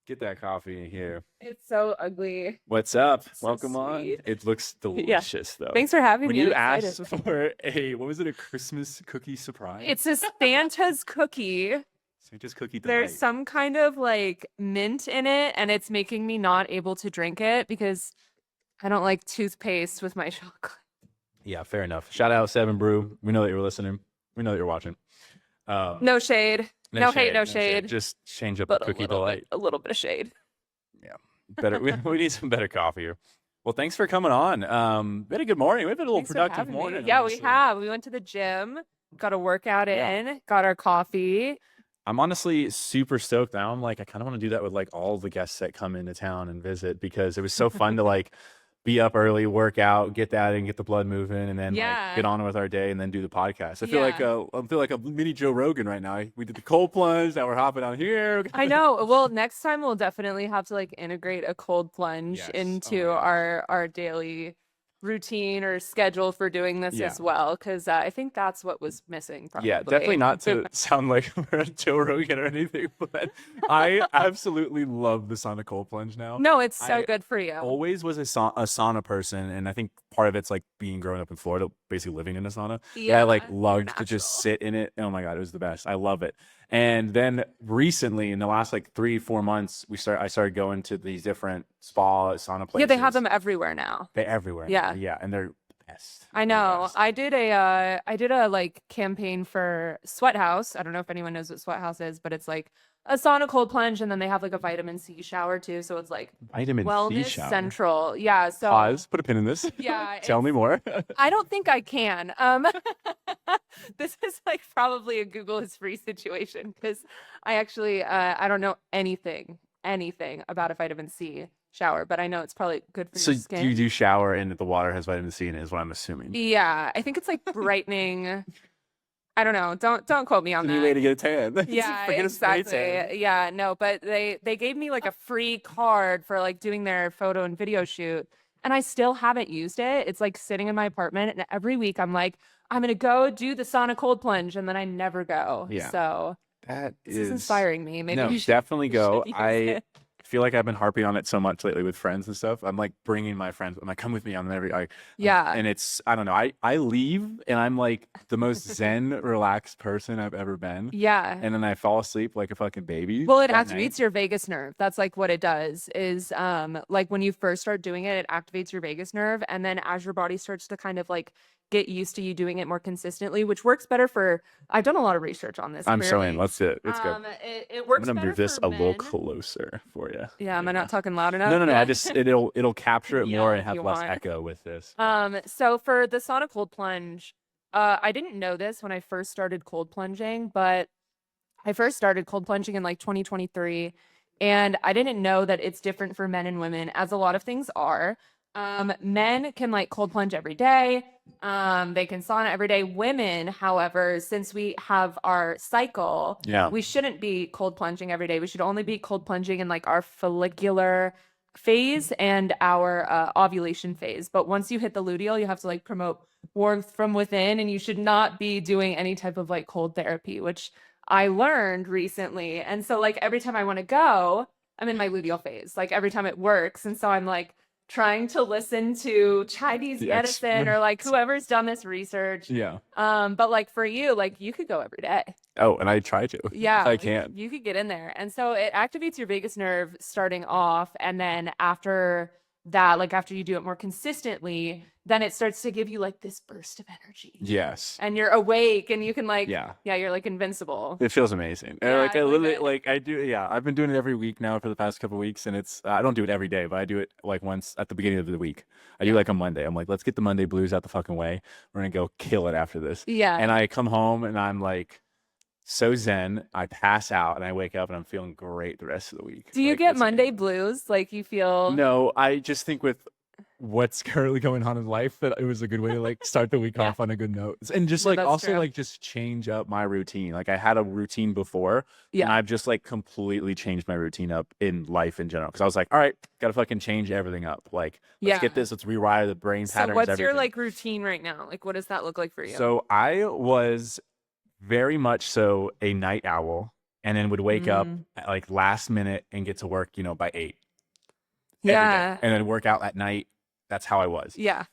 Get that coffee in here. It's so ugly. What's up? So Welcome on. sweet. It looks delicious though. Thanks for having When me. I'm you excited. asked for what was it, a Christmas cookie surprise? It's a Santa's cookie. Santa's cookie There's delight. some kind of like mint in it, and it's making me not able to drink it because I don't like toothpaste with my chocolate. Yeah, fair enough. Shout out Seven Brew. We know that you're listening. We know that you're watching. No shade. No hate, no shade. Just change up But the cookie delight. a little bit of shade. Yeah, better. We need some better coffee here. Well, thanks for coming on. We had a good morning. We've had a little Thanks for productive having me. morning. Yeah, honestly. we have. We went to the gym, got a workout in, got our coffee. I'm honestly super stoked now. I'm like, I kind of want to do that with like all the guests that come into town and visit, because it was so fun to like be up early, work out, get that and get the blood moving, and then like get on with our day and then do the podcast. I feel like a mini Joe Rogan right now. We did the cold plunge, now we're hopping out here. I know. Well, next time we'll definitely have to like integrate a cold plunge Yes. into our daily routine or schedule for doing this Yeah. as well, because I think that's what was missing probably. Yeah, definitely not to sound like we're a Joe Rogan or anything, but I absolutely love the sauna cold plunge now. No, it's so I good for you. Always was a sauna person, and I think part of it's like being growing up in Florida, basically living in a sauna. I like loved to just sit in it. Oh my God, it was the best. I love it. And then recently, in the last like 3-4 months, I started going to these different sauna places. Yeah, they have them everywhere now. They're everywhere. Yeah. Yeah, and they're best. I know. I did a like campaign for Sweat House. I don't know if anyone knows what Sweat House is, but it's like a sauna cold plunge, and then they have like a vitamin C shower too. So it's like Vitamin C wellness shower. central. Yeah. So Pause. Put a pin in this. Yeah. Tell me more. I don't think I can. This is like probably a Google is free situation, because I actually I don't know anything about a vitamin C shower, but I know it's probably good for So your skin. you do shower and the water has vitamin C in it, is what I'm assuming. Yeah, I think it's like brightening. I don't know. Don't quote me on It's a that. new way to get a tan. Yeah, Forget a spray tan. exactly. Yeah, no, but they gave me like a free card for like doing their photo and video shoot, and I still haven't used it. It's like sitting in my apartment, and every week I'm like, I'm gonna go do the sauna cold plunge, and then I never go. Yeah. So That this is inspiring me. Maybe No, we should definitely go. use I it. feel like I've been harping on it so much lately with friends and stuff. I'm like bringing my friends. I'm like, come with me on Yeah. and it's, I don't know. I leave and I'm like the most zen, relaxed person I've ever been. Yeah. And then I fall asleep like a fucking baby. Well, it that night. activates your vagus nerve. That's like what it does is like when you first start doing it, it activates your vagus nerve. And then as your body starts to kind of like get used to you doing it more consistently, which works better for, I've done a lot of research on this. I'm so in. clearly. Let's do it. Let's go. It works I'm gonna better move this for a little men. closer for you. Yeah, am I not talking loud enough? No. Yeah. I just it'll capture it more Yeah, and have you less want. echo with this. So for the sauna cold plunge, I didn't know this when I first started cold plunging, but I first started cold plunging in like 2023, and I didn't know that it's different for men and women, as a lot of things are. Men can like cold plunge every day. They can sauna every day. Women, however, since we have our cycle, Yeah. we shouldn't be cold plunging every day. We should only be cold plunging in like our follicular phase and our ovulation phase. But once you hit the luteal, you have to like promote warmth from within, and you should not be doing any type of like cold therapy, which I learned recently. And so like every time I want to go, I'm in my luteal phase, like every time it works. And so I'm like trying to listen to Chinese The medicine or like whoever's done this research. Yeah. But like for you, like you could go every day. Oh, and I try to. Yeah, I like, can. you could get in there. And so it activates your vagus nerve starting off. And then after that, like after you do it more consistently, then it starts to give you like this burst of energy. Yes. And you're awake and you can like, Yeah. you're like invincible. It feels amazing. And Yeah, like I it's like literally that. like I do, yeah. I've been doing it every week now for the past couple of weeks, and it's I don't do it every day, but I do it like once at the beginning of the week. I do like a Monday. I'm like, let's get the Monday blues out the fucking way. We're gonna go kill it after this. Yeah. And I come home and I'm like so zen. I pass out and I wake up and I'm feeling great the rest of the week. Do you Like, get it's Monday amazing. blues? Like you feel No, I just think with what's currently going on in life that it was a good way to like start the week Yeah. off on a good note, and just No, like that's also true. like just change up my routine. Like I had a routine before, and Yeah. I've just like completely changed my routine up in life in general, because I was like, all right, gotta fucking change everything up. Like let's Yeah. get this, let's rewire the brain So patterns. what's everything. your like routine right now? Like what does that look like for you? So I was very much so a night owl. and then would wake up at like last minute and get to work, you know, by 8 every day, and then work out at night. That's how I was. Yeah.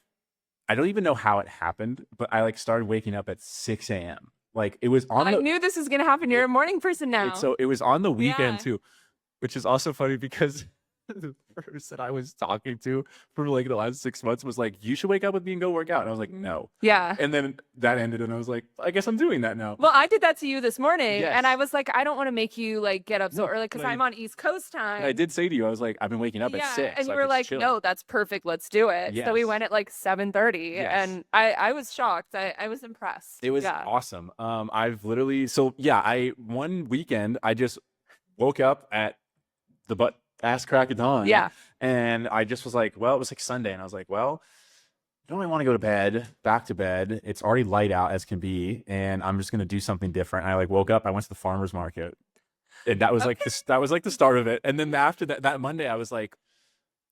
I don't even know how it happened, but I like started waking up at 6 a.m. Like it was on I knew this was gonna happen. You're a morning person now. So it was on the weekend too, which is also funny because the person I was talking to for like the last 6 months was like, you should wake up with me and go work out. And I was like, no. Yeah. And then that ended and I was like, I guess I'm doing that now. Well, I did that to you this morning. And I was like, I don't want to make you like get up so early because I'm on East Coast time. I did say to you, I was like, I've been waking up at 6. And you were like, no, that's perfect. Let's do it. So we went at like 7:30 and I was shocked. I was impressed. It was awesome. I've literally, one weekend I just woke up at the butt ass crack of dawn. Yeah. And I just was like, well, it was like Sunday. And I was like, well, I don't really want to go to bed, back to bed. It's already light out as can be. And I'm just going to do something different. And I like woke up, I went to the farmer's market. And that was like this, that was like the start of it. And then after that Monday, I was like,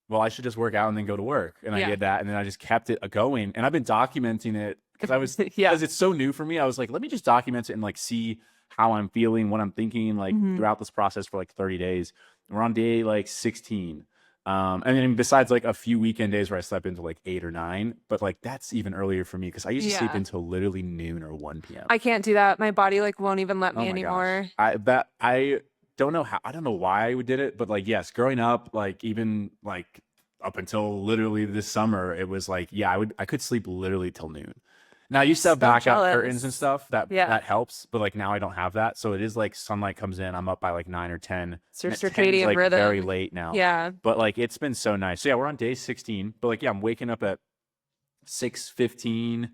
well, I should just work out and then go to work. And I did that. And then I just kept it going. And I've been documenting it because I was, because it's so new for me. I was like, let me just document it and like see how I'm feeling, what I'm thinking, like throughout this process for like 30 days. We're on day like 16. And then besides like a few weekend days where I slept into like 8 or 9, but like that's even earlier for me because I used to sleep until literally noon or 1 p.m. I can't do that. My body like won't even let me anymore. I don't know how, I don't know why I did it, but like, yes, growing up, like even like up until literally this summer, it was like, I could sleep literally till noon. Now I used to have blackout curtains and stuff that helps, but like now I don't have that. So it is like sunlight comes in, I'm up by like 9 or 10. It's your circadian like rhythm. Very late now. Yeah. But like it's been so nice. So we're on day 16, but like I'm waking up at 6:15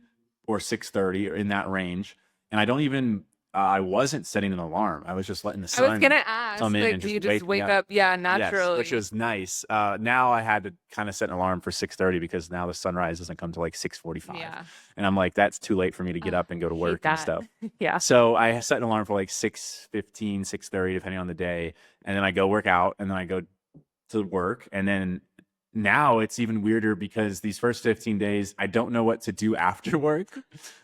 or 6:30 or in that range. And I don't even I wasn't setting an alarm. I was just letting the sun I was gonna ask, come in like, and do you just wake up naturally? Yes, which was nice. Now I had to kind of set an alarm for 6:30 because now the sunrise doesn't come till like 6:45. Yeah. And I'm like, that's too late for me to get up and go to work and stuff. Yeah. So I set an alarm for like 6:15, 6:30, depending on the day. And then I go work out and then I go to work. And then now it's even weirder because these first 15 days, I don't know what to do after work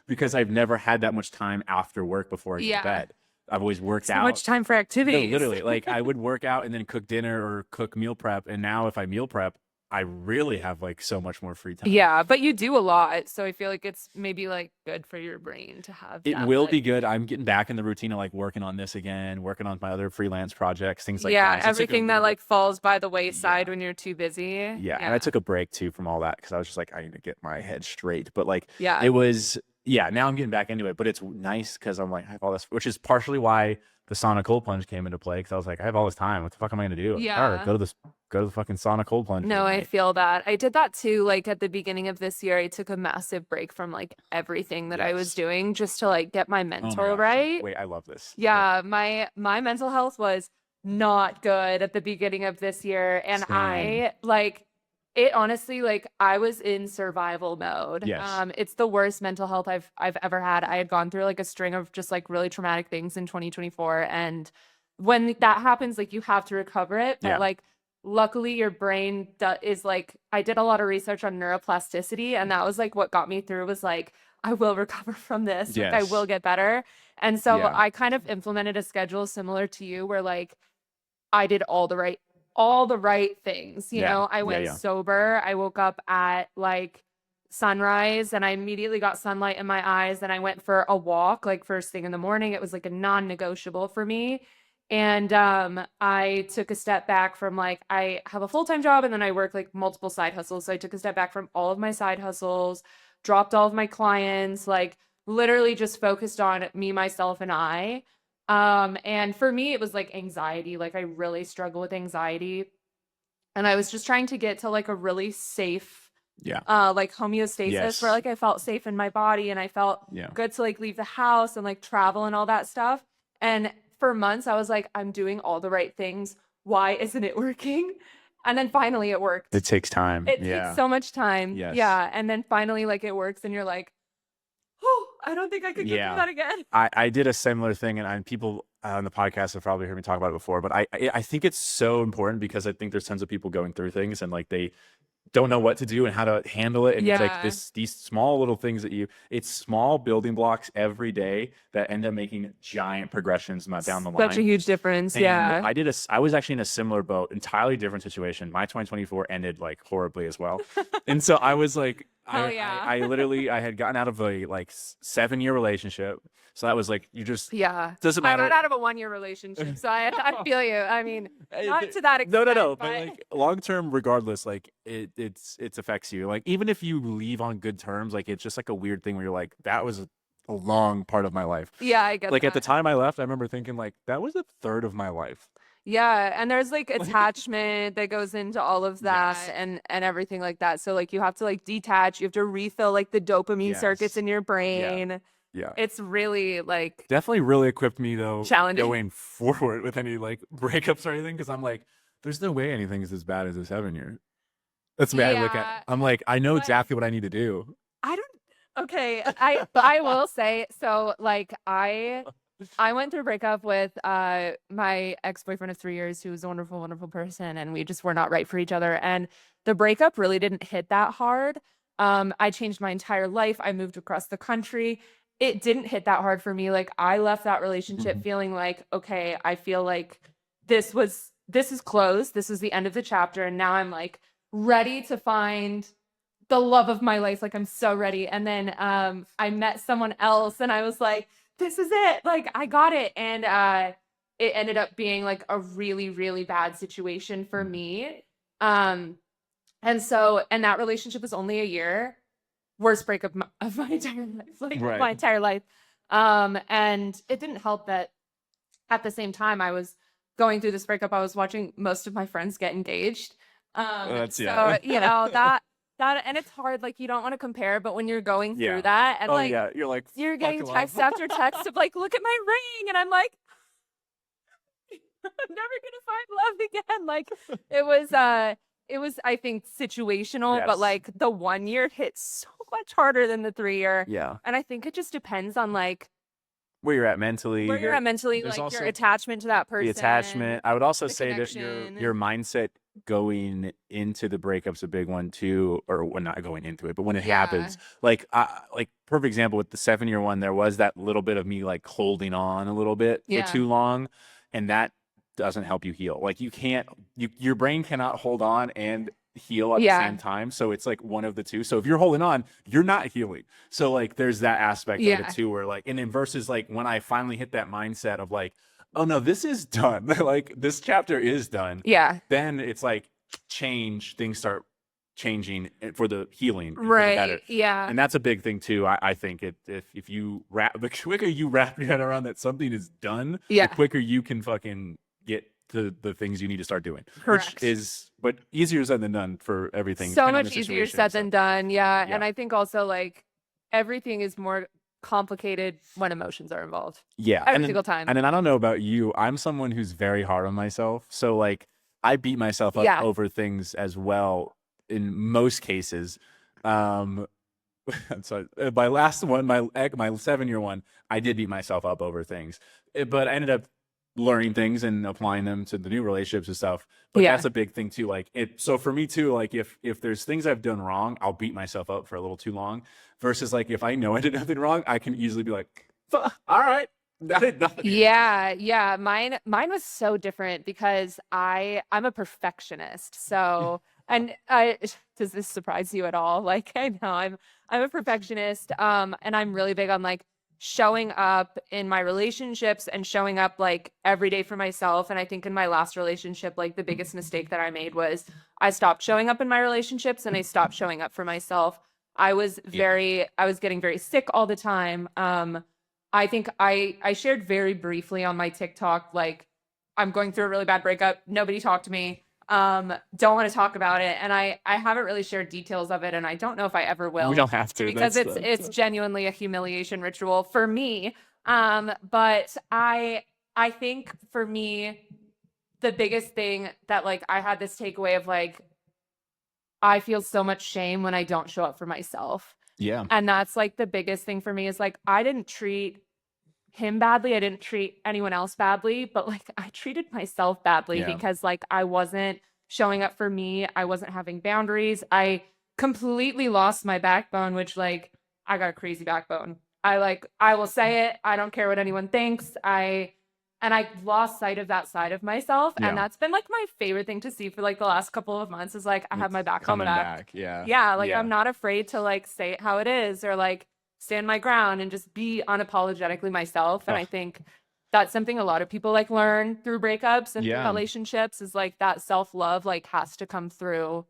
because I've never had that much time after work before I get to bed. I've always worked out. So much time for activities. No, literally, like I would work out and then cook dinner or cook meal prep. And now if I meal prep, I really have like so much more free time. Yeah, but you do a lot. So I feel like it's maybe like good for your brain to have it will be good. I'm getting back in the routine of like working on this again, working on my other freelance projects, things like that. Yeah, everything that like falls by the wayside when you're too busy. Yeah, and I took a break too from all that because I was just like, I need to get my head straight. But like, Yeah. it was, now I'm getting back into it. But it's nice because I'm like, I have all this, which is partially why the sauna cold plunge came into play because I was like, I have all this time. What the fuck am I gonna do? Yeah. All right, go to the fucking sauna cold plunge. No, I feel that. I did that too. Like at the beginning of this year, I took a massive break from like everything that I was doing just to like get my mental right. Wait, I love this. Yeah, my mental health was not good at the beginning of this year, and I like it honestly, like I was in survival mode. Yes. It's the worst mental health I've ever had. I had gone through like a string of just like really traumatic things in 2024, and when that happens, like you have to recover it. But like luckily your brain is like, I did a lot of research on neuroplasticity, and that was like what got me through was like, I will recover from this. Like I will get better. And so I kind of implemented a schedule similar to you where like I did all the right things, you know. I went sober. I woke up at like sunrise and I immediately got sunlight in my eyes, and I went for a walk like first thing in the morning. It was like a non-negotiable for me. And I took a step back from like, I have a full-time job and then I work like multiple side hustles. So I took a step back from all of my side hustles, dropped all of my clients, like literally just focused on me, myself, and I. And for me, it was like anxiety. Like I really struggle with anxiety. And I was just trying to get to like a really safe, like homeostasis where like I felt safe in my body and I felt good to like leave the house and like travel and all that stuff. And for months, I was like, I'm doing all the right things. Why isn't it working? And then finally it worked. It takes time. It takes so much time. Yes. Yeah. And then finally like it works and you're like, oh, I don't think I could get through that again. I did a similar thing, and people on the podcast have probably heard me talk about it before, but I think it's so important because I think there's tons of people going through things and like they don't know what to do and how to handle it. And it's like Yeah. these small little things that it's small building blocks every day that end up making giant progressions down the Such a line. huge difference. And Yeah. I was actually in a similar boat, entirely different situation. My 2024 ended like horribly as well. And so I was like, Hell yeah. I literally, I had gotten out of a like 7-year relationship. So that was like, Yeah. doesn't I matter. got out of a 1-year relationship, so I feel you. I mean, not to that No, extent, no. But but like long term, regardless, like it affects you. Like even if you leave on good terms, like it's just like a weird thing where you're like, that was a long part of my life. yeah, I get Like at the that. time I left, I remember thinking like that was a third of my life. Yeah, and there's like attachment that goes into all of that Yes. and everything like that. So like you have to like detach, you have to refill like the dopamine circuits Yes. in your Yeah. brain. Yeah. It's really like Definitely really equipped me though challenging. going forward with any like breakups or anything because I'm like, there's no way anything's as bad as a 7-year. That's the way I look at it. Yeah, I'm like, I know but exactly what I need to do. I don't okay, I will say so like I went through a breakup with my ex-boyfriend of 3 years who was a wonderful, wonderful person, and we just were not right for each other. And the breakup really didn't hit that hard. I changed my entire life. I moved across the country. It didn't hit that hard for me. Like I left that relationship Mhm. feeling like, okay, I feel like this is closed. This is the end of the chapter. And now I'm like ready to find the love of my life. Like I'm so ready. And then I met someone else and I was like, this is it. Like I got it. And it ended up being like a really, really bad situation for me. Um and that relationship was only a year. Worst breakup of my entire life, like Right. my entire life. And it didn't help that at the same time I was going through this breakup, I was watching most of my friends get engaged. That's So yeah. you know that and it's hard, like you don't want to compare, but when you're going through Yeah. that and Oh like yeah. You're like you're getting buckle up. text after text of like, look at my ring, and I'm like, I'm never gonna find love again. Like it was I think situational, but Yes. like the 1 year hit so much harder than the 3 year. Yeah. And I think it just depends on like Where you're at mentally. where you're at mentally, There's like your also attachment to that the person, attachment. I would also the say that connection. your mindset going into the breakup's a big one too, or when not going into it, but when it Yeah. happens, like perfect example with the 7-year one, there was that little bit of me like holding on a little bit for Yeah. too long, and that doesn't help you heal. Like you can't, your brain cannot hold on and heal at the Yeah. same time. So it's like one of the two. So if you're holding on, you're not healing. So like there's that aspect of it Yeah. too, where like, and then versus like when I finally hit that mindset of like, oh no, this is done. Like this chapter is done. Yeah. Then it's like things start changing for the healing and for the Right. better. Yeah. And that's a big thing too. I think if you the quicker you wrap your head around that something is done, Yeah. the quicker you can fucking get to the things you need to start doing. Correct. Which is, but easier said than done for everything. So depending on much the easier situation, said than done. Yeah. Yeah. And I think also like everything is more complicated when emotions are involved. Yeah. Every single time. And then I don't know about you. I'm someone who's very hard on myself. So like I beat myself up Yeah. over things as well in most cases. So my last one, my 7-year one, I did beat myself up over things, but I ended up learning things and applying them to the new relationships and stuff. But Yeah. that's a big thing too. Like so for me too, like if there's things I've done wrong, I'll beat myself up for a little too long versus like, if I know I did nothing wrong, I can easily be like, all right, I did nothing. Yeah. Mine was so different because I'm a perfectionist. So, and does this surprise you at all? Like, I know I'm a perfectionist. And I'm really big on like showing up in my relationships and showing up like every day for myself. And I think in my last relationship, like the biggest mistake that I made was I stopped showing up in my relationships and I stopped showing up for myself. I was getting very sick all the time. I think I shared very briefly on my TikTok, like, I'm going through a really bad breakup. Nobody talked to me. Don't want to talk about it. And I haven't really shared details of it. And I don't know if I ever will. We don't have to because it's genuinely a humiliation ritual for me. But I think for me, the biggest thing that like I had this takeaway of like, I feel so much shame when I don't show up for myself. Yeah. And that's like the biggest thing for me is like, I didn't treat him badly. I didn't treat anyone else badly, but like I treated myself badly Yeah. because like I wasn't showing up for me. I wasn't having boundaries. I completely lost my backbone, which like I got a crazy backbone. I will say it. I don't care what anyone thinks. I lost sight of that side of myself. And Yeah. that's been like my favorite thing to see for like the last couple of months is like I have It's my backbone coming back. back. Yeah. Yeah, like Yeah. I'm not afraid to like say it how it is or like stand my ground and just be unapologetically myself. And Oh, I think that's something a lot of people like learn through breakups and through yeah. relationships is like that self-love like has to come through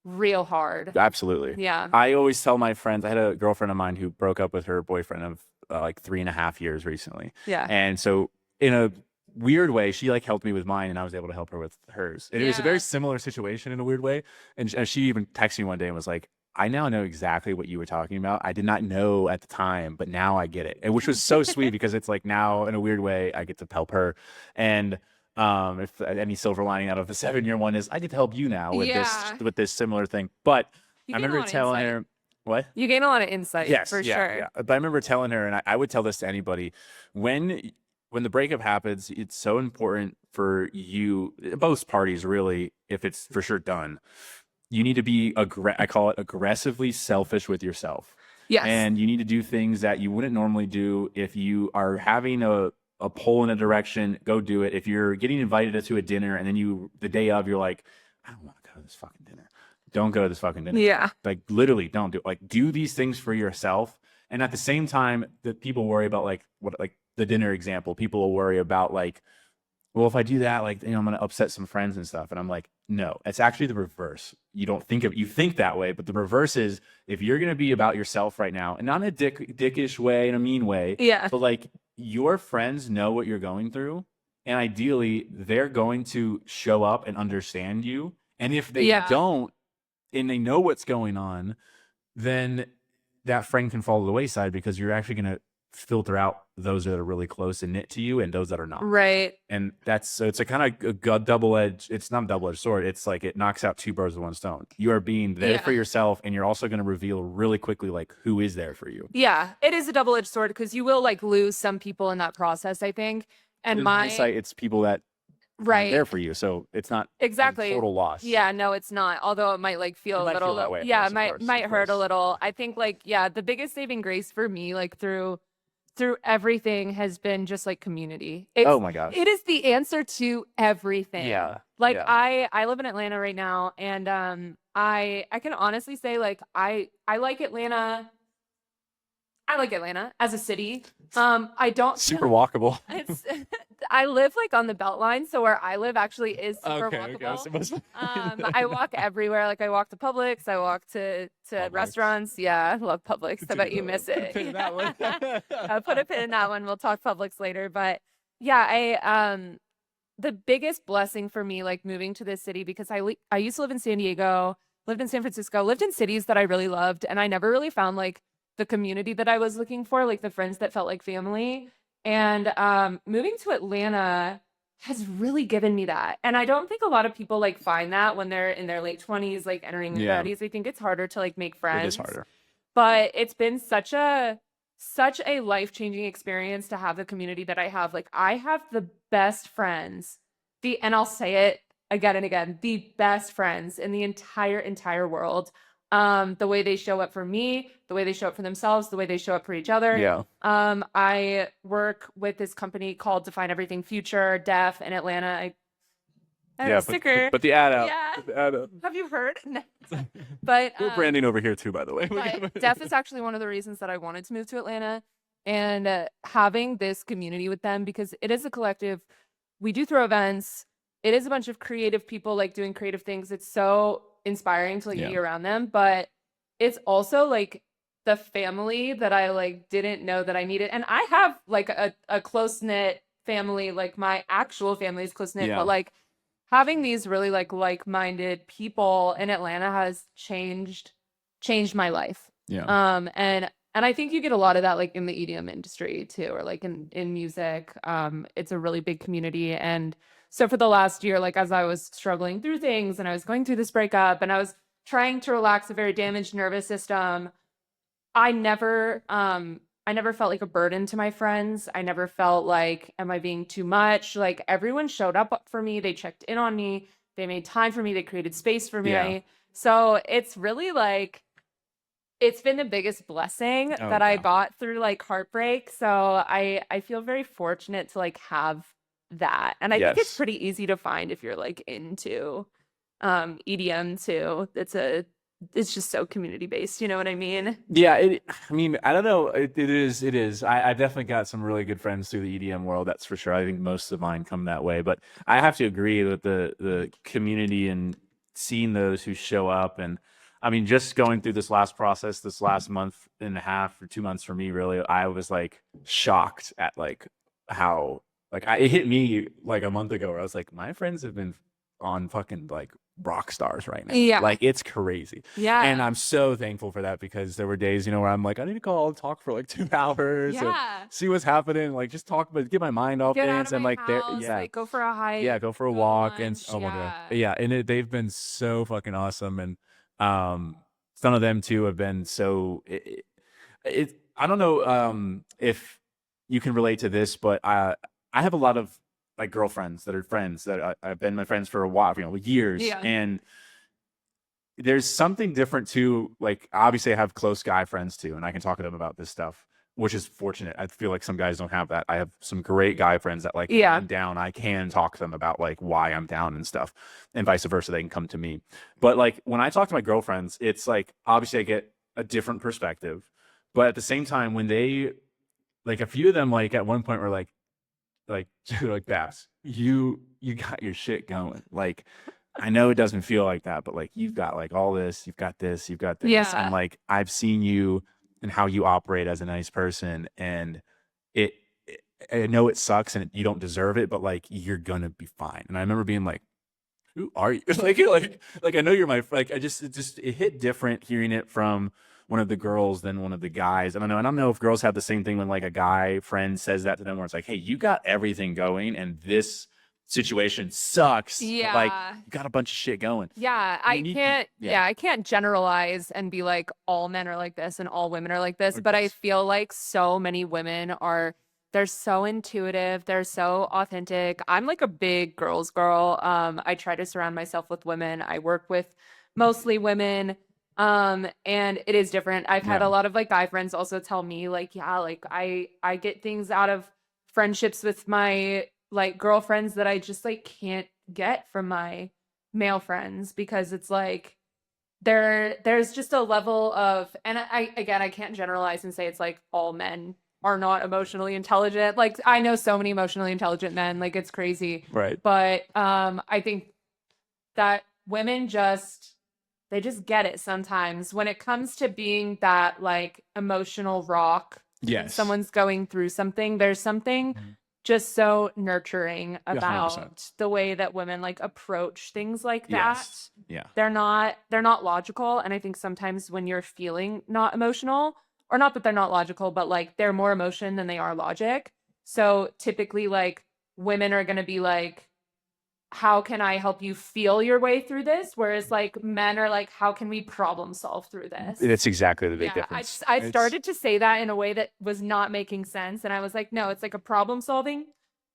real hard. Absolutely. Yeah. I always tell my friends, I had a girlfriend of mine who broke up with her boyfriend of like 3.5 years recently. Yeah. And so in a weird way, she like helped me with mine and I was able to help her with hers. And it was a very Yeah. similar situation in a weird way. And she even texted me one day and was like, I now know exactly what you were talking about. I did not know at the time, but now I get it. And which was so sweet because it's like now in a weird way, I get to help her. And if any silver lining out of the 7-year one is I get to help you now with Yeah. this similar thing. But You I gain a remember lot of telling insight. her what? You gain a lot of insight Yes, for yeah, sure. yeah. But I remember telling her, and I would tell this to anybody, when when the breakup happens, it's so important for you, both parties really, if it's for sure done. You need to be I call it aggressively selfish with yourself. Yes. And you need to do things that you wouldn't normally do if you are having a pull in a direction, go do it. If you're getting invited to a dinner and then the day of, you're like, I don't want to go to this fucking dinner. Don't go to this fucking dinner. Yeah. Like literally don't do it. Like do these things for yourself. And at the same time that people worry about like the dinner example, people will worry about like, well, if I do that, like, I'm going to upset some friends and stuff. And I'm like, no, it's actually the reverse. You think that way, but the reverse is if you're going to be about yourself right now and not in a dickish way, in a mean way, Yeah. but like your friends know what you're going through. And ideally they're going to show up and understand you. And if they don't, and they know what's going on, then that friend can fall to the wayside because you're actually going to filter out those that are really close and knit to you and those that are not. Right. And so it's a kind of a double-edged, it's not a double-edged sword. It's like it knocks out two birds with one stone. You are being there for yourself and you're also going to reveal really quickly like who is there for you. Yeah, it is a double-edged sword because you will like lose some people in that process, I think. And in hindsight, it's people that aren't there for you. So it's not exactly a total loss. Yeah, no, it's not. Although it might like feel a little feel that way, yeah, of it course, might of hurt a course. little. I think like the biggest saving grace for me like through everything has been just like community. Oh my gosh. It is the answer to everything. Yeah. Like yeah. I live in Atlanta right now and I can honestly say like I like Atlanta. I like Atlanta as a city. I don't Super walkable. it's I live like on the Beltline, so where I live actually is super walkable. Okay. I walk everywhere. Like I walk to Publix, I walk to Publix. restaurants. Yeah, I love Publix. I bet you miss Put a it. pin in that one. Put a pin in that one. We'll talk Publix later. But yeah, the biggest blessing for me, like moving to this city, because I used to live in San Diego, lived in San Francisco, lived in cities that I really loved, and I never really found like the community that I was looking for, like the friends that felt like family. And moving to Atlanta has really given me that. And I don't think a lot of people like find that when they're in their late 20s, like entering their 30s. I think it's harder to like make friends. It is harder. But it's been such a life-changing experience to have the community that I have. Like I have the best friends. And I'll say it again and again, the best friends in the entire world. The way they show up for me, the way they show up for themselves, the way they show up for each other. Yeah. I work with this company called Define Everything Future, DEF in Atlanta. I have a sticker. Put the ad out. Yeah. Put the ad out. Have you heard? But we're branding over here too, by the way. But DEF is actually one of the reasons that I wanted to move to Atlanta and having this community with them because it is a collective. We do throw events. It is a bunch of creative people like doing creative things. It's so inspiring to like be around them, but it's also like the family that I like didn't know that I needed. And I have like a close-knit family, like my actual family is close-knit, but like having these really like-minded people in Atlanta has changed my life. And I think you get a lot of that like in the EDM industry too, or like in music. It's a really big community. And so for the last year, like as I was struggling through things and I was going through this breakup and I was trying to relax a very damaged nervous system, I never felt like a burden to my friends. I never felt like, am I being too much? Like everyone showed up for me. They checked in on me. They made time for me. They created space for Yeah. me. So it's really like, it's been the biggest blessing Oh, that I yeah. got through like heartbreak. So I feel very fortunate to like have that. And I think it's Yes. pretty easy to find if you're like into EDM too. It's just so community based, you know what I mean? Yeah, I mean, I don't know. It is. I've definitely got some really good friends through the EDM world. That's for sure. I think most of mine come that way. But I have to agree with the community and seeing those who show up. And I mean, just going through this last process, this last month and a half or 2 months for me, really, I was like shocked at like how it hit me like a month ago where I was like, my friends have been on fucking like rock stars right now. Yeah. Like it's crazy. Yeah. And I'm so thankful for that because there were days, where I'm like, I need to call and talk for like 2 hours and Yeah. see what's happening. Like just talk, but get my mind off Get out things of and my like there, house, yeah, like go for a hike, yeah, go for a go to walk and lunch. oh my god, Yeah. yeah, and they've been so fucking awesome and some of them too have been so I don't know if you can relate to this, but I have a lot of like girlfriends that are friends that I've been my friends for a while, years, Yeah. and there's something different too. Like obviously I have close guy friends too, and I can talk to them about this stuff, which is fortunate. I feel like some guys don't have that. I have some great guy friends that like when Yeah. I'm down, I can talk to them about like why I'm down and stuff, and vice versa. They can come to me. But like when I talk to my girlfriends, it's like obviously I get a different perspective, but at the same time, when they like a few of them like at one point were like like Bass, you got your shit going. Like I know it doesn't feel like that, but like you've got like all this, you've got this, you've got this. Yeah. And like I've seen you and how you operate as a nice person. And it, I know it sucks and you don't deserve it, but like you're gonna be fine. And I remember being like, who are you? Like I know you're my like it hit different hearing it from one of the girls than one of the guys. And I don't know if girls have the same thing when like a guy friend says that to them where it's like, hey, you got everything going and this situation sucks. But like Yeah. you got a bunch of shit going. Yeah. I mean, I can't generalize and be like all men are like this and all women are like this, Or but I yes. feel like so many women they're so intuitive, they're so authentic. I'm like a big girl's girl. I try to surround myself with women. I work with mostly women. And it is different. I've had Yeah. a lot of like guy friends also tell me like, yeah, like I get things out of friendships with my like girlfriends that I just like can't get from my male friends because it's like there's just a level of, and I can't generalize and say it's like all men are not emotionally intelligent. Like I know so many emotionally intelligent men, like it's crazy. Right. But I think that women they just get it sometimes when it comes to being that like emotional rock. When Yes. someone's going through something, there's something just so nurturing Yeah, 100%. about the way that women like approach things like that. Yes. Yeah. They're not logical. And I think sometimes when you're feeling not emotional, or not that they're not logical, but like they're more emotion than they are logic. So typically like women are gonna be like, how can I help you feel your way through this? Whereas like men are like, how can we problem solve through this? That's exactly the big Yeah, difference. I started to say that in a way that was not making sense. And I was like, no, it's like a problem solving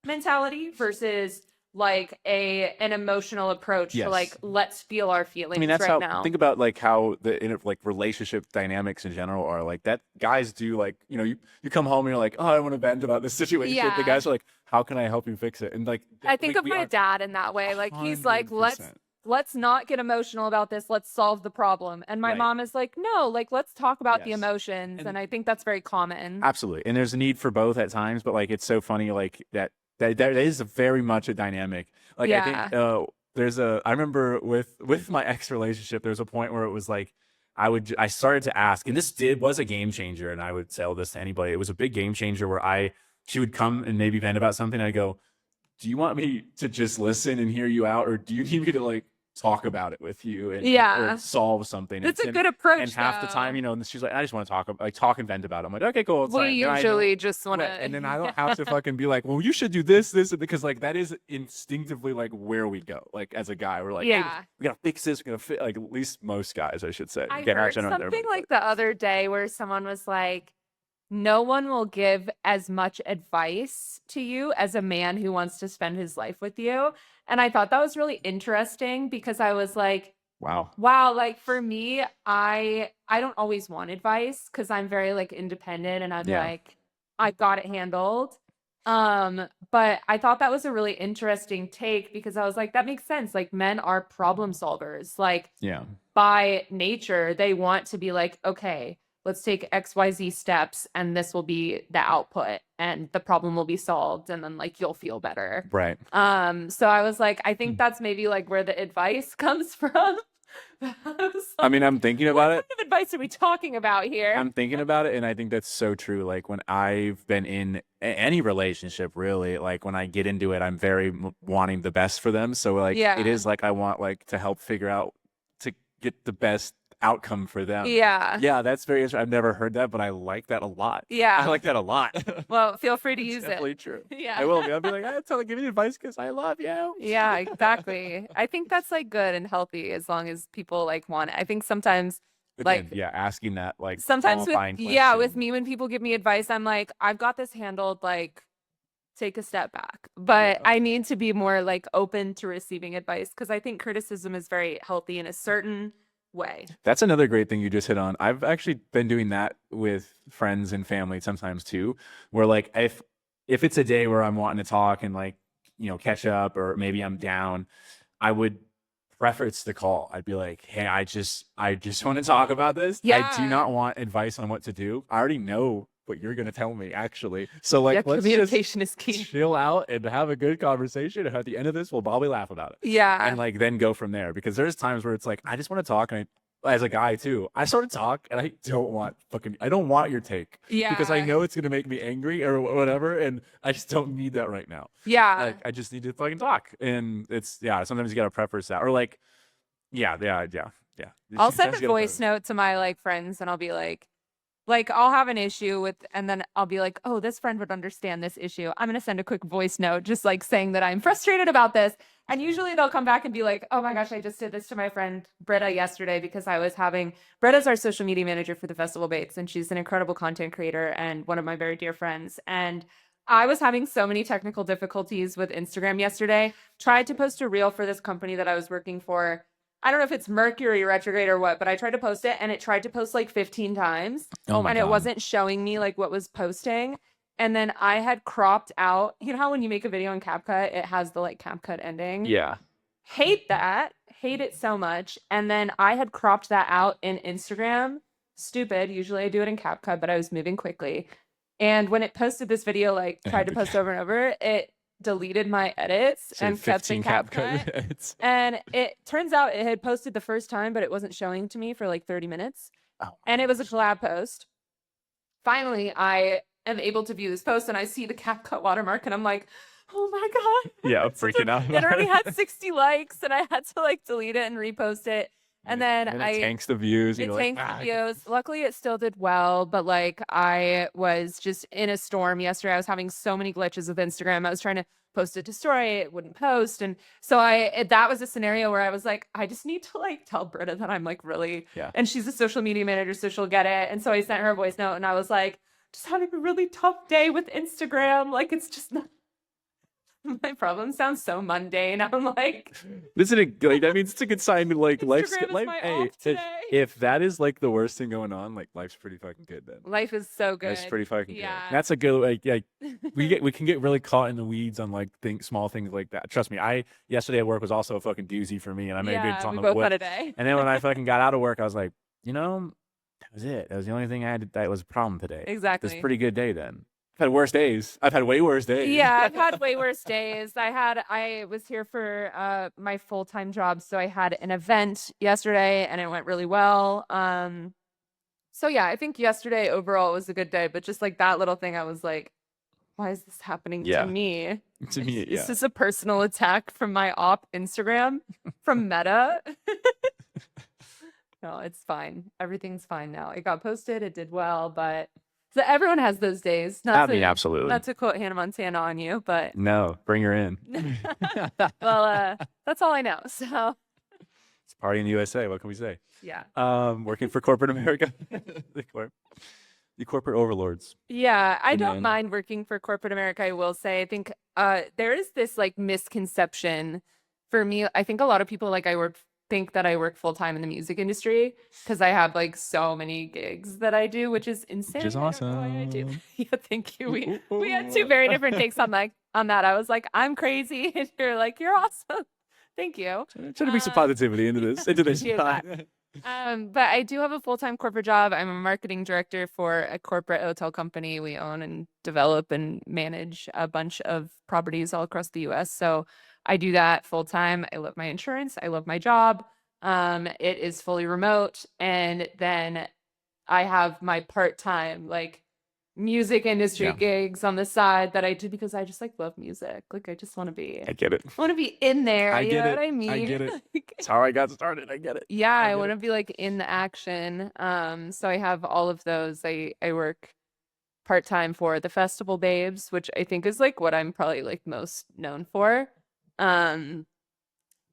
mentality versus like an emotional approach to like, Yes. let's feel our I feelings mean, that's right how now. think about like how like relationship dynamics in general are like that. Guys do like, you come home and you're like, oh, I want to vent about this situation. The Yeah. guys are like, how can I help you fix it? And like, I think of my dad in that way. Like he's like, 100%. let's not get emotional about this. Let's solve the problem. And my Right. mom is like, no, like let's talk about the Yes. emotions. And- And I think that's very common. Absolutely. And there's a need for both at times, but like it's so funny like that is very much a dynamic. Like I think I remember with my ex relationship, there's a point where it was like I started to ask, and was a game changer, and I would tell this to anybody. It was a big game changer where she would come and maybe vent about something. I go, do you want me to just listen and hear you out, or do you need me to like talk about it with you and or solve something? That's a good approach. And half the time, and she's like, I just want to talk and vent about it. I'm like, okay, cool. It's We fine. usually just want to, And then I don't have to fucking be like, well, you should do this, because like that is instinctively like where we go. Like as a guy, we're like, hey, we gotta fix this. We're gonna fit. Like at least most guys, I should say. I Again, heard actually, I don't know something everybody, like the other day where someone was like, no one will give as much advice to you as a man who wants to spend his life with you. And I thought that was really interesting because I was like, Wow. wow, like for me, I don't always want advice because I'm very like independent and I'm Yeah. like, I got it handled. But I thought that was a really interesting take because I was like, that makes sense. Like men are problem solvers. Like Yeah. by nature, they want to be like, okay, let's take XYZ steps and this will be the output and the problem will be solved and then like you'll feel better. Right. So I was like, I think that's maybe like where the advice comes from. I mean, I'm thinking about it. What kind of advice are we talking about here? I'm thinking about it, and I think that's so true. Like when I've been in any relationship, really, like when I get into it, I'm very wanting the best for them. So like, Yeah. it is like I want like to help figure out to get the best outcome for them. Yeah. Yeah, that's very interesting. I've never heard that, but I like that a lot. Yeah. I like that a lot. Well, feel free to It's use it. definitely true. Yeah. I will be. I'll be like, I tell give me advice because I love you. Yeah, exactly. I think that's like good and healthy as long as people like want it. I think sometimes like Again, yeah, asking that like sometimes with qualifying yeah, with question. me when people give me advice, I'm like, I've got this handled, like take a step back. But Yeah. I need to be more like open to receiving advice because I think criticism is very healthy in a certain way. That's another great thing you just hit on. I've actually been doing that with friends and family sometimes too, where like if it's a day where I'm wanting to talk and like, catch up or maybe I'm down, I would preference the call. I'd be like, "Hey, I just want to talk about this. I do Yeah. not want advice on what to do. I already know what you're gonna tell me, actually. So like, Yeah, let's just communication is key. chill out and have a good conversation. And at the end of this, we'll probably laugh about it. Yeah. And like then go from there. Because there's times where it's like, I just want to talk, and as a guy too, I sort of talk and I don't want your take. Yeah. Because I know it's gonna make me angry or whatever, and I just don't need that right now. Yeah. Like I just need to fucking talk. And it's sometimes you gotta preface that. Or like, yeah. I'll send a voice note to my like friends and I'll be like I'll have an issue with, and then I'll be like, oh, this friend would understand this issue. I'm going to send a quick voice note, just like saying that I'm frustrated about this. And usually they'll come back and be like, oh my gosh, I just did this to my friend Britta yesterday because Britta's our social media manager for the Festival Baits, and she's an incredible content creator and one of my very dear friends. And I was having so many technical difficulties with Instagram yesterday. Tried to post a reel for this company that I was working for. I don't know if it's Mercury retrograde or what, but I tried to post it and it tried to post like 15 times. Oh my and God. It wasn't showing me like what was posting. And then I had cropped out, you know how when you make a video in CapCut, it has the like CapCut ending? Yeah. Hate that. Hate it so much. And then I had cropped that out in Instagram. Stupid. Usually I do it in CapCut, but I was moving quickly. And when it posted this video, like tried to post over and over, it deleted my edits and kept the CapCut edits. And it turns out it had posted the first time, but it wasn't showing to me for like 30 minutes. Oh. And it was a collab post. Finally, I am able to view this post and I see the CapCut watermark and I'm like, oh my God. Yeah, I'm freaking out. It already had 60 likes and I had to like delete it and repost it. And then it tanks the views. It tanks the views. Luckily, it still did well, but like I was just in a storm yesterday. I was having so many glitches with Instagram. I was trying to post it to story, it wouldn't post, and so that was a scenario where I was like, I just need to like tell Britta that I'm like really, and she's a social media manager, so she'll get it. And so I sent her a voice note, and I was like, just having a really tough day with Instagram. Like it's just not. My problem sounds so mundane. I'm like, isn't it like that means it's a good sign to like life. Hey, if that is like the worst thing going on, like life's pretty fucking good then. Life is so good. Life's pretty fucking good. That's a good like we can get really caught in the weeds on like small things like that. Trust me, yesterday at work was also a fucking doozy for me, and I made good on the both had a day. And then when I fucking got out of work, I was like, that was it. That was the only thing I had that was a problem today. Exactly. It was a pretty good day then. I've had worse days. I've had way worse days. Yeah, I've had way worse days. I was here for my full-time job, so I had an event yesterday and it went really well. So yeah, I think yesterday overall was a good day, but just like that little thing, I was like, why is this happening to me? To me, This is a personal attack from my op Instagram from Meta. No, it's fine. Everything's fine now. It got posted, it did well, but so everyone has those days. Absolutely. Not to quote Hannah Montana on you, but no, bring her in. Well, that's all I know. So it's party in the USA. What can we say? Yeah. Working for corporate America. The corporate overlords. Yeah, I And don't then mind working for corporate America, I will say. I think there is this like misconception for me. I think a lot of people like think that I work full time in the music industry because I have like so many gigs that I do, which is insane. which is I don't know why I do. awesome. Yeah, thank you. Ooh, We had two very different takes on that. I was like, I'm crazy, and you're like, you're awesome. Thank you. Trying to bring some positivity into this. Appreciate that. But I do have a full-time corporate job. I'm a marketing director for a corporate hotel company. We own and develop and manage a bunch of properties all across the US. So I do that full time. I love my insurance. I love my job. It is fully remote. And then I have my part-time like music industry Yeah. gigs on the side that I do because I just like love music. Like I just want to be I get it. in there. I You get know it. what I mean? I get it. That's how I got started. I get it. Yeah, I I get want it. to be like in the action. So I have all of those. I work part-time for the festival Babes, which I think is like what I'm probably like most known for. Um,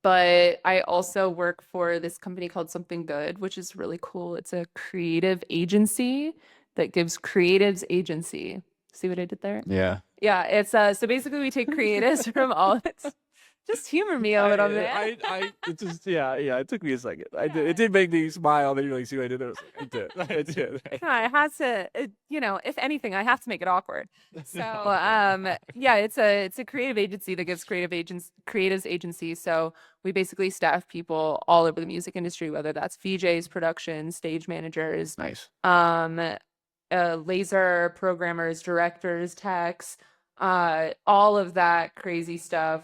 but I also work for this company called Something Good, which is really cool. It's a creative agency that gives creatives agency. See what I did there? Yeah. Yeah, it's so basically we take creatives from all it's just humor me a little bit. It just, yeah, it took me a second. I did. Yeah. It did make me smile. Then you're like, see what I did there? I was like, I did. I did. I had to, you know, if anything, I have to make it awkward. So, yeah, it's a creative agency that gives creatives agency. So we basically staff people all over the music industry, whether that's VJs, production, stage managers, Nice. laser programmers, directors, techs, all of that crazy stuff,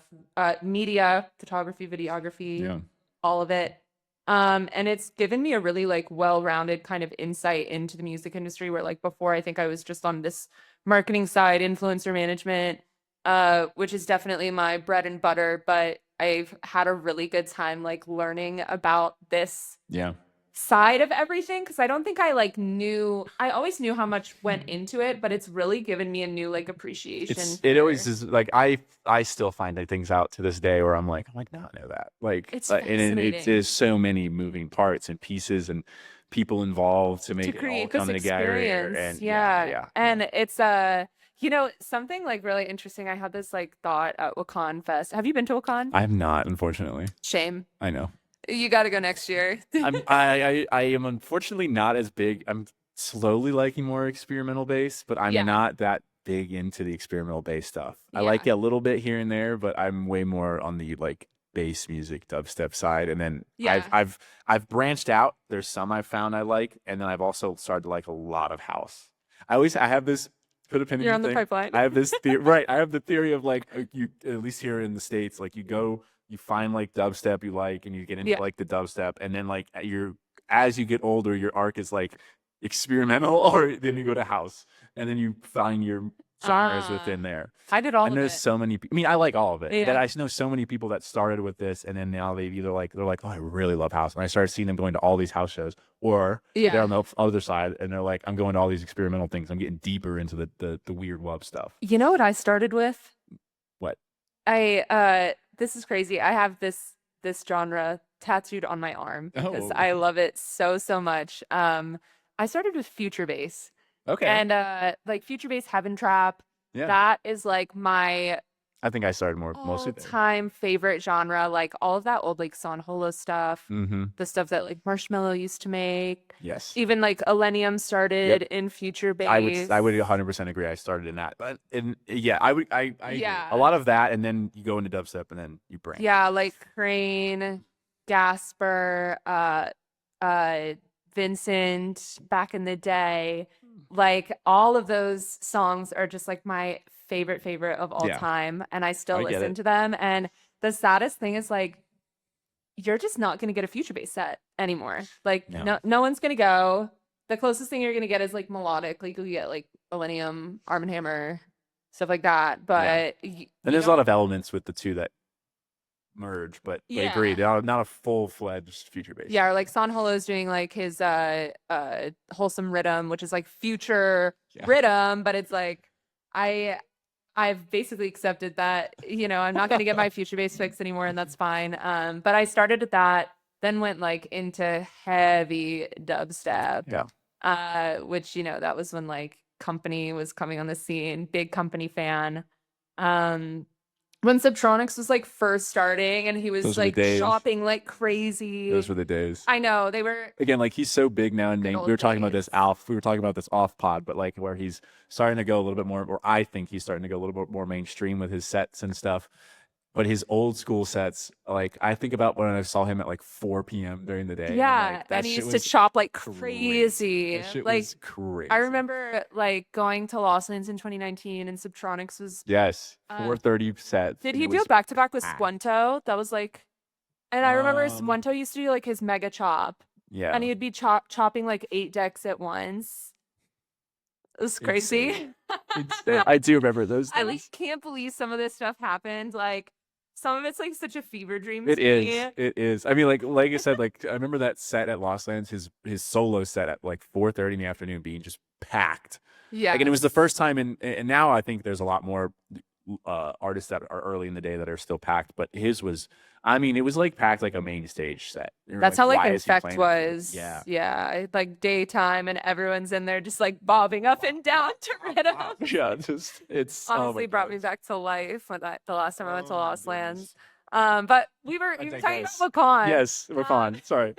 media, photography, videography, Yeah. all of it. And it's given me a really like well-rounded kind of insight into the music industry where like before I think I was just on this marketing side, influencer management, which is definitely my bread and butter, but I've had a really good time like learning about this Yeah. side of everything because I don't think I like knew I always knew how much went into it, but it's really given me a new like appreciation It for always is like I still find like, things out to this day where I'm like no, I know that. Like it's and fascinating it's there's so many moving parts and pieces and people involved to to make it all create this come together. experience. And Yeah. And it's you know, something like really interesting. I had this like thought at Wakan Fest. Have you been to Wakan? I'm not, unfortunately. Shame. I know. You got to go next year. I am unfortunately not as big. I'm slowly liking more experimental bass, but I'm Yeah. not that big into the experimental bass stuff. I Yeah. like it a little bit here and there, but I'm way more on the like bass music dubstep side. And then Yeah. I've branched out. There's some I've found I like, and then I've also started to like a lot of house. I have this put a pin in You're your on the thing. pipeline. I have this right. I have the theory of like you at least here in the States, like you find like dubstep you like and you get into Yeah. like the dubstep, and then like as you get older, your arc is like experimental, or then you go to house, and then you find your genres within there. I did all And of there's it. so many. I mean, I like all of it. Yeah. That I know so many people that started with this, and then now they're like, oh, I really love house, and I started seeing them going to all these house shows, or Yeah. they're on the other side, and they're like, I'm going to all these experimental things. I'm getting deeper into the weird wub stuff. You know what I started with? What? This is crazy. I have this genre tattooed on my arm because Oh. I love it so much. I started with future bass. Okay. And like future bass heaven trap. Yeah. That is like my I think I started mostly there. all-time favorite genre. Like all of that old like San Holo stuff, Mm-hmm. the stuff that like Marshmello used to make. Yes. Even like Millennium started in future bass. I would 100% agree. I started in that, but yeah, I agree. Yeah. A lot of that, and then you go into dubstep, and then you branch. Yeah, like Crane, Gasper, Vincent back in the day. Like all of those songs are just like my favorite of all time, and I still listen to them. And the saddest thing is like you're just not gonna get a future bass set anymore. Like no one's gonna go. The closest thing you're gonna get is like melodic. Like you get like Millennium, Arm & Hammer, stuff like that. But and there's a lot of elements with the two that merge, but I agree, they're not a full-fledged future bass. Yeah, or like San Holo's doing like his Wholesome Rhythm, which is like future rhythm, but it's like I've basically accepted that, you know, I'm not going to get my future bass fix anymore, and that's fine. But I started at that, then went like into heavy dubstep. Yeah. which, you know, that was when like Company was coming on the scene, big Company fan. Um, when Subtronics was like first starting and he was Those were the like days. shopping like crazy. Those were the days. I know they were. Again, like he's so big now and Good we old were talking about days. this Alf. We were talking about this off pod, but like where he's starting to go a little bit more, or I think he's starting to go a little bit more mainstream with his sets and stuff. But his old school sets, like I think about when I saw him at like 4 p.m. during the day. Yeah, Like, and he used to chop like crazy. That shit Like was crazy. I remember like going to Lost Lands in 2019 and Subtronics was Yes, 4:30 sets. Did and he it do was it back to back with packed. Squento? That was like, and I remember Squento used to do like his mega chop, Yeah, and he'd be chopping like 8 decks at once. It was crazy. I do remember those. I like can't believe some of this stuff happened. Like some of it's like such a fever dream to It is. me. It is. I mean, like I said, like I remember that set at Lost Lands, his solo set at like 4:30 in the afternoon being just packed. Yeah. Like, and it was the first time, and now I think there's a lot more artists that are early in the day that are still packed. But his was, I mean, it was like packed like a main stage set. That's how why like is he Infect playing it? was. Yeah. Yeah. Like daytime and everyone's in there just like bobbing up and down to rhythm. Yeah, just it's Honestly brought me back to life when the last time I went to Lost Lands. But we were talking about Wakan. Yes, Wakan. Sorry.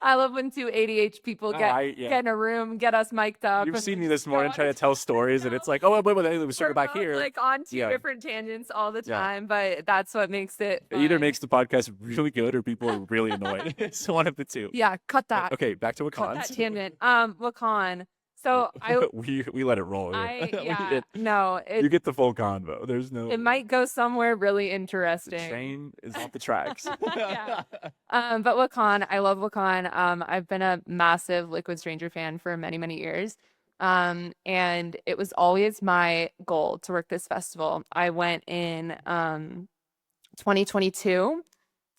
I love when two ADH people get in a room, get us mic'd up. You've seen me this morning trying to tell stories, and it's like, oh, wait, we circle back here. Like on two different tangents all the time, but that's what makes it fun. It either makes the podcast really good or people are really annoyed. It's one of the two. Yeah, cut that. Okay, back to Wakan. Cut that tangent. Wakan. So we let it roll. You get the full convo. There's no. It might go somewhere really interesting. The train is off the tracks. Yeah. But Wakan, I love Wakan. I've been a massive Liquid Stranger fan for many, many years. And it was always my goal to work this festival. I went in 2022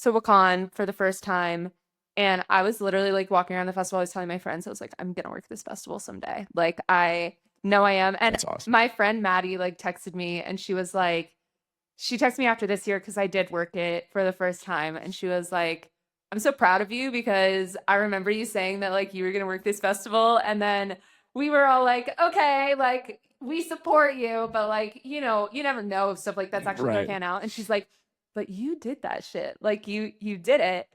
to Wakan for the first time. And I was literally like walking around the festival. I was telling my friends, I was like, I'm going to work this festival someday. Like, I know I am. And That's awesome. My friend Maddie like texted me and she was like, she texted me after this year because I did work it for the first time. And she was like, I'm so proud of you because I remember you saying that like you were going to work this festival. And then we were all like, okay, like we support you. But like, you know, you never know if stuff like that's actually going to pan out. And she's like, but you did that shit. Like you did it.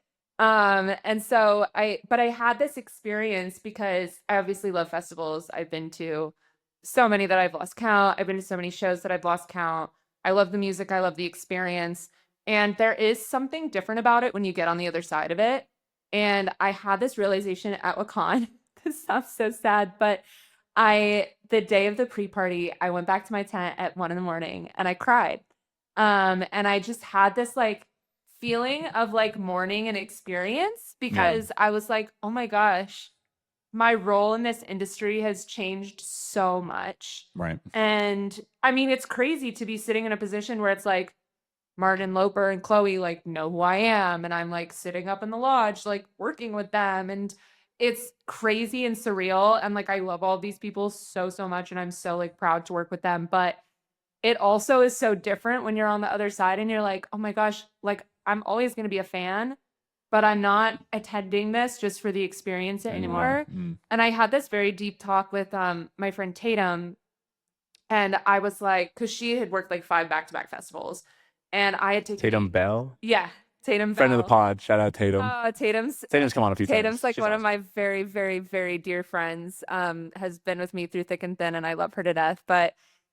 And so I had this experience because I obviously love festivals. I've been to so many that I've lost count. I've been to so many shows that I've lost count. I love the music. I love the experience. And there is something different about it when you get on the other side of it. And I had this realization at Wakan. This sounds so sad, but the day of the pre-party, I went back to my tent at 1 a.m. and I cried. And I just had this like feeling of like mourning and experience because I was like, oh my gosh, my role in this industry has changed so much. Right. And I mean, it's crazy to be sitting in a position where it's like Martin Loper and Chloe like know who I am. And I'm like sitting up in the lodge, like working with them. And it's crazy and surreal. And like, I love all these people so much. And I'm so like proud to work with them. But it also is so different when you're on the other side and you're like, oh my gosh, like I'm always going to be a fan, but I'm not attending this just for the experience anymore. And I had this very deep talk with my friend Tatum. And I was like, because she had worked like 5 back-to-back festivals. And I had taken Tatum Bell? Yeah, Tatum Bell. Friend of the pod. Shout out Tatum. Tatum's come on a few times. Tatum's like one of my very, very, very dear friends, has been with me through thick and thin, and I love her to death.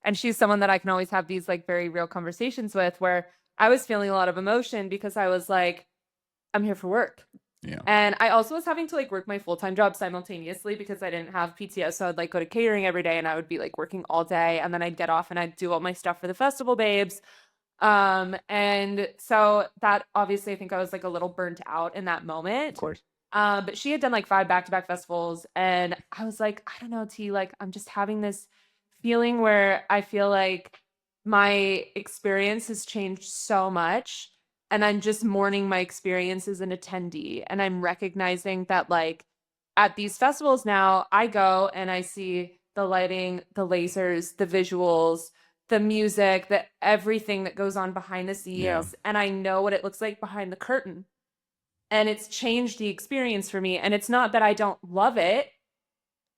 And she's someone that I can always have these like very real conversations with where I was feeling a lot of emotion because I was like, I'm here for work. Yeah. And I also was having to like work my full-time job simultaneously because I didn't have PTO. So I'd like go to catering every day and I would be like working all day and then I'd get off and I'd do all my stuff for the festival babes. And so that obviously I think I was like a little burnt out in that moment. Of course. But she had done like 5 back-to-back festivals and I was like, I don't know, T, like I'm just having this feeling where I feel like my experience has changed so much and I'm just mourning my experience as an attendee. And I'm recognizing that like at these festivals now, I go and I see the lighting, the lasers, the visuals, the music, everything that goes on behind the scenes. Yeah. And I know what it looks like behind the curtain. And it's changed the experience for me. And it's not that I don't love it.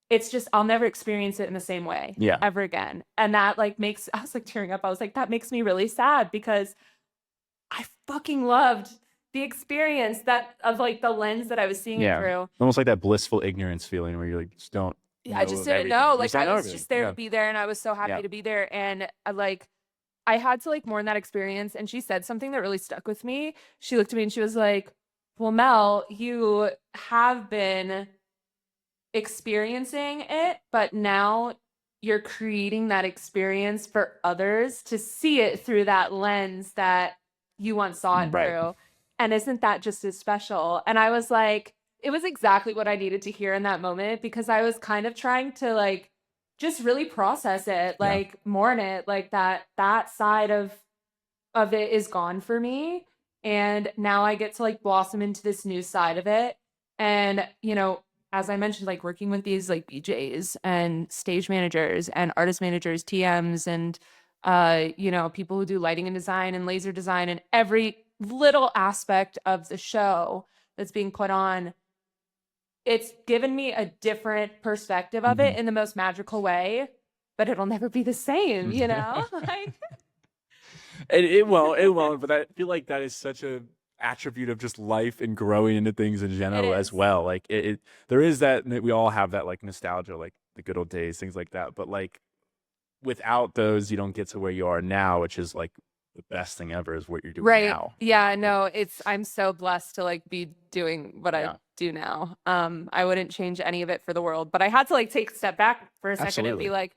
it's just, I'll never experience it in the same way ever again. And that like I was like tearing up. I was like, that makes me really sad because I fucking loved the experience of like the lens that I was seeing it through. Almost like that blissful ignorance feeling where you like just don't I just didn't everything. know. You Like don't I know was everything. just there to be there, and I was so happy to be there. And I had to like mourn that experience. And she said something that really stuck with me. She looked at me and she was like, well, Mel, you have been experiencing it, but now you're creating that experience for others to see it through that lens that you once saw it through. And isn't that just as special? And I was like, it was exactly what I needed to hear in that moment, because I was kind of trying to like just really process it, like mourn it, like that side of it is gone for me. And now I get to like blossom into this new side of it. And, you know, as I mentioned, like working with these like BJs and stage managers and artist managers, TMs, and, you know, people who do lighting and design and laser design and every little aspect of the show that's being put on, it's given me a different perspective of it in the most magical way, but it'll never be the same, you know? Like, it won't, but I feel like that is such a attribute of just life and growing into things in general as well. Like there is that we all have that like nostalgia, like the good old days, things like that. But like without those, you don't get to where you are now, which is like the best thing ever is what you're doing now. Yeah, no, I'm so blessed to like be doing what I do now. I wouldn't change any of it for the world, but I had to like take a step back for a second and be like,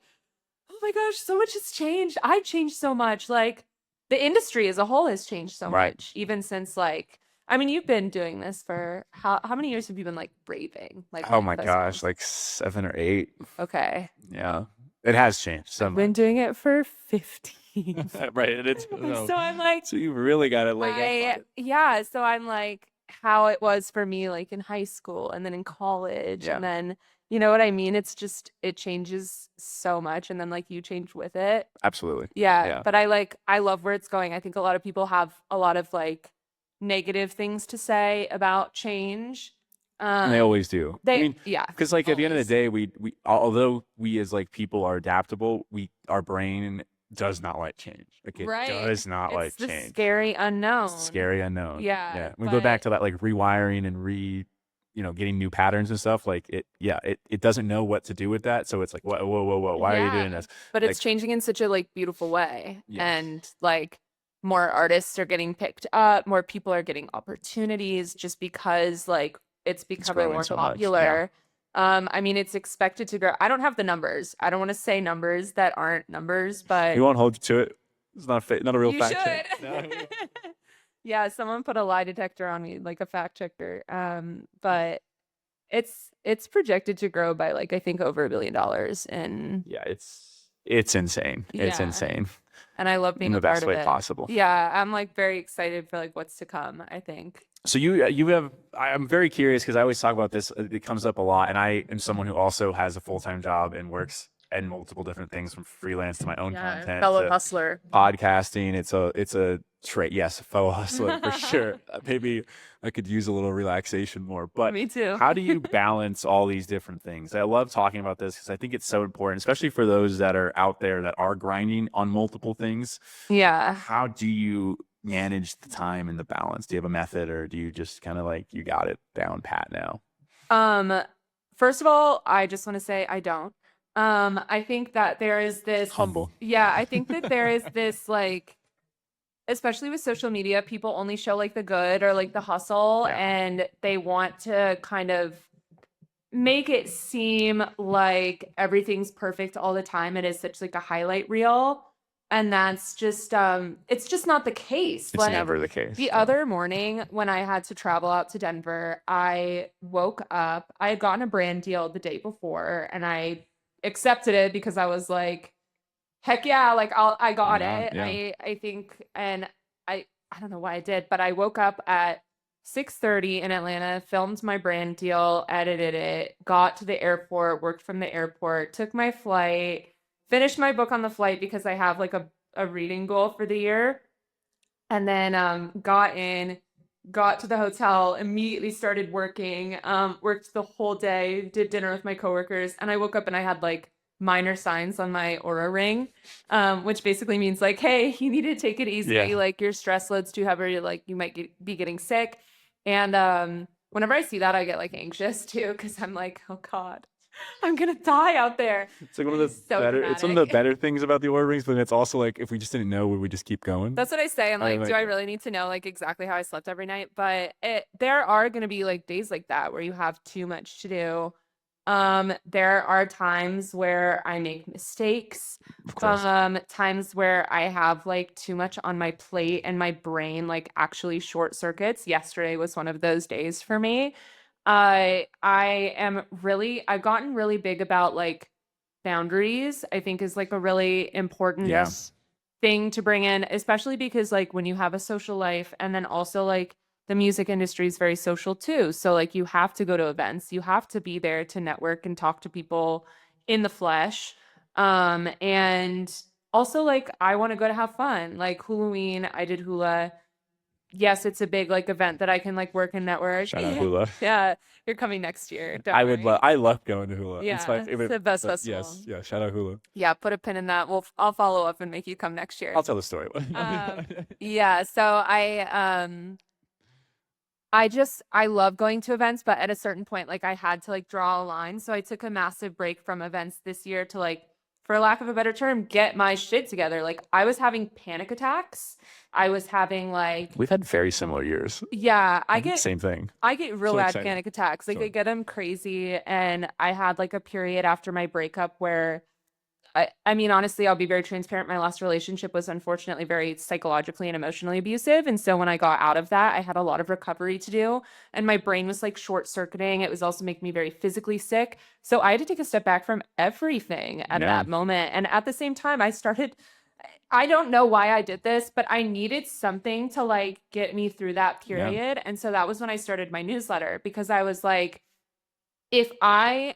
oh my gosh, so much has changed. I've changed so much. Like the industry as a whole has changed so much, even since like, I mean, you've been doing this for how many years have you been like braving? Like, oh my gosh, like 7 or 8. Okay. Yeah. It has changed so much. I've been doing it for 15. Right. And it's so I'm like, so you really got to like yeah. So I'm like how it was for me, like in high school and then in college. And then, you know what I mean? It's just, it changes so much. And then like you change with it. Absolutely. Yeah. But I love where it's going. I think a lot of people have a lot of like negative things to say about change. And they always do. I mean, yeah. Because like at the end of the day, we although we as like people are adaptable, our brain does not like change. Like it does not like change. It's the scary unknown. It's scary unknown. Yeah. We go back to that like rewiring and getting new patterns and stuff. Like it doesn't know what to do with that. So it's like, whoa, why are you doing this? But it's changing in such a like beautiful way. And like more artists are getting picked up, more people are getting opportunities just because like it's becoming more popular. I mean, it's expected to grow. I don't have the numbers. I don't want to say numbers that aren't numbers, but we won't hold you to it. It's not a real fact check. No. Yeah, someone put a lie detector on me, like a fact checker. But it's projected to grow by like I think over $1 billion. And it's insane. It's insane. And I love being in the a part best of way it. possible. Yeah, I'm like very excited for like what's to come, I think. So you have, I'm very curious because I always talk about this. It comes up a lot, and I am someone who also has a full-time job and works in multiple different things, from freelance to my own content, fellow hustler, podcasting. It's a trait. Yes, a fellow hustler for sure. Maybe I could use a little relaxation more. But me too. How do you balance all these different things? I love talking about this because I think it's so important, especially for those that are out there that are grinding on multiple things. Yeah. How do you manage the time and the balance? Do you have a method, or do you just kind of like you got it down pat now? First of all, I just want to say I don't. I think that there is this humble. Yeah, I think that there is this like, especially with social media, people only show like the good or like the hustle, and they want to kind of make it seem like everything's perfect all the time. It is such like a highlight reel. And that's just, it's just not the case. It's never the case. The other morning when I had to travel out to Denver, I woke up, I had gotten a brand deal the day before, and I accepted it because I was like, heck yeah, like I got it. Yeah. I think, and I don't know why I did, but I woke up at 6:30 in Atlanta, filmed my brand deal, edited it, got to the airport, worked from the airport, took my flight, finished my book on the flight because I have like a reading goal for the year. And then got in, got to the hotel, immediately started working, worked the whole day, did dinner with my coworkers, and I woke up and I had like minor signs on my aura ring, which basically means like, hey, you need to take it easy. Yeah. Like your stress load's too heavy, like you might be getting sick. And whenever I see that, I get like anxious too, because I'm like, oh God, I'm gonna die out there. It's like one of the It's so better. It's one of the dramatic. better things about the Oura rings, but it's also like if we just didn't know, would we just keep going? That's what I say. I'm I like, do I like really need to know like exactly how I slept every night? But there are gonna be like days like that where you have too much to do. There are times where I make mistakes. of course. Times where I have like too much on my plate and my brain like actually short circuits. Yesterday was one of those days for me. I've gotten really big about like boundaries, I think is like a really important Yeah. thing to bring in, especially because like when you have a social life and then also like the music industry is very social too. So like you have to go to events, you have to be there to network and talk to people in the flesh. And also like I want to go to have fun. Like Halloween, I did hula. Yes, it's a big like event that I can like work and network. Shout out hula. Yeah, you're coming next year. Don't I would worry. love. I love going to hula. It's my Yeah, it's favorite. the best But festival. yes, yeah. Shout out hula. Yeah, put a pin in that. I'll follow up and make you come next year. I'll tell the story. Yeah, so I love going to events, but at a certain point, like I had to like draw a line. So I took a massive break from events this year to like, for lack of a better term, get my shit together. Like I was having panic attacks. I was having like, We've had very similar years. yeah, I think same thing. I get real So bad exciting. panic attacks. Like So- I get them crazy. And I had like a period after my breakup where I mean, honestly, I'll be very transparent. My last relationship was unfortunately very psychologically and emotionally abusive. And so when I got out of that, I had a lot of recovery to do. And my brain was like short circuiting. It was also making me very physically sick. So I had to take a step back from everything at that moment. And at the same time, I don't know why I did this, but I needed something to like get me through that period. And so that was when I started my newsletter because I was like, if I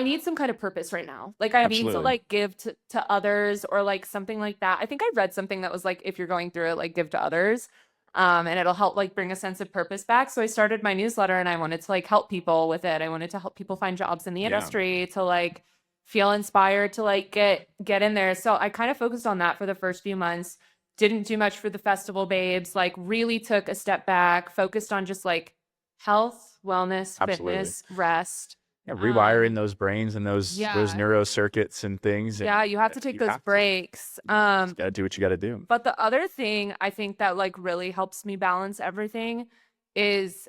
need some kind of purpose right now. Like I need to Absolutely. like give to others or like something like that. I think I read something that was like, if you're going through it, like give to others. And it'll help like bring a sense of purpose back. So I started my newsletter and I wanted to like help people with it. I wanted to help people find jobs in the industry, to like feel inspired to like get in there. So I kind of focused on that for the first few months. Didn't do much for the festival babes, like really took a step back, focused on just like health, wellness, Absolutely. fitness, rest. Yeah, rewiring those brains and those Yeah. neurocircuits and things. Yeah, And you have to take you those have to. breaks. You just gotta do what you gotta do. But the other thing I think that like really helps me balance everything is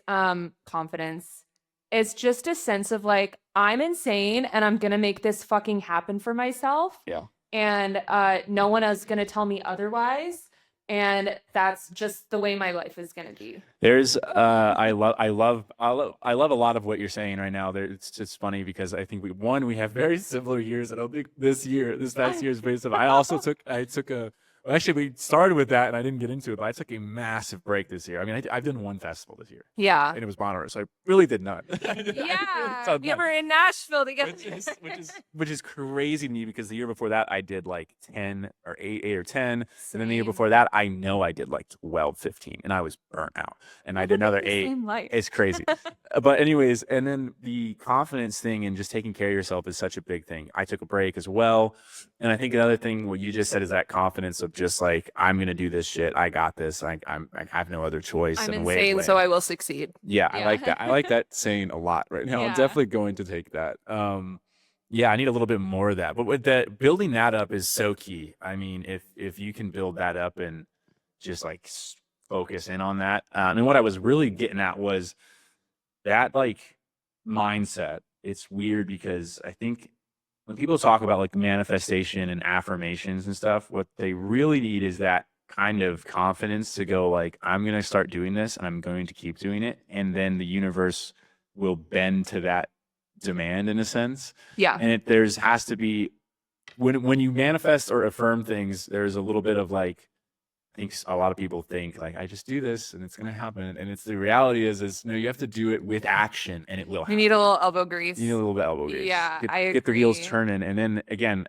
confidence. It's just a sense of like I'm insane and I'm gonna make this fucking happen for myself. Yeah. And no one is gonna tell me otherwise. And that's just the way my life is gonna be. There's I love a lot of what you're saying right now. It's just funny because I think we have very similar years. I don't think this past year is based on. I took a well, actually we started with that and I didn't get into it, but I took a massive break this year. I mean, I've done one festival this year. Yeah. And it was Monterey, so I really did none. Yeah, we were in Nashville together. Which is crazy to me because the year before that I did like 10 or 8 or 10. And then the year before that, I know I did like 12, 15 and I was burnt out. And I did another 8. It's crazy. But anyways, and then the confidence thing and just taking care of yourself is such a big thing. I took a break as well. And I think another thing, what you just said, is that confidence of just like, I'm going to do this shit. I got this. I have no other choice. I'm and insane, so I will succeed. Yeah, I like that. I like that saying a lot right now. I'm definitely going to take that. Yeah, I need a little bit more of that. But with that, building that up is so key. I mean, if you can build that up and just like focus in on that. And what I was really getting at was that like mindset. It's weird because I think when people talk about like manifestation and affirmations and stuff, what they really need is that kind of confidence to go like, I'm going to start doing this and I'm going to keep doing it. And then the universe will bend to that demand in a sense. Yeah. And has to be when you manifest or affirm things, there's a little bit of like, I think a lot of people think like, I just do this and it's going to happen. And the reality is no, you have to do it with action and it will happen. You need a little elbow grease. You need a little bit of elbow grease. Yeah, I agree. Get the wheels turning. And then again,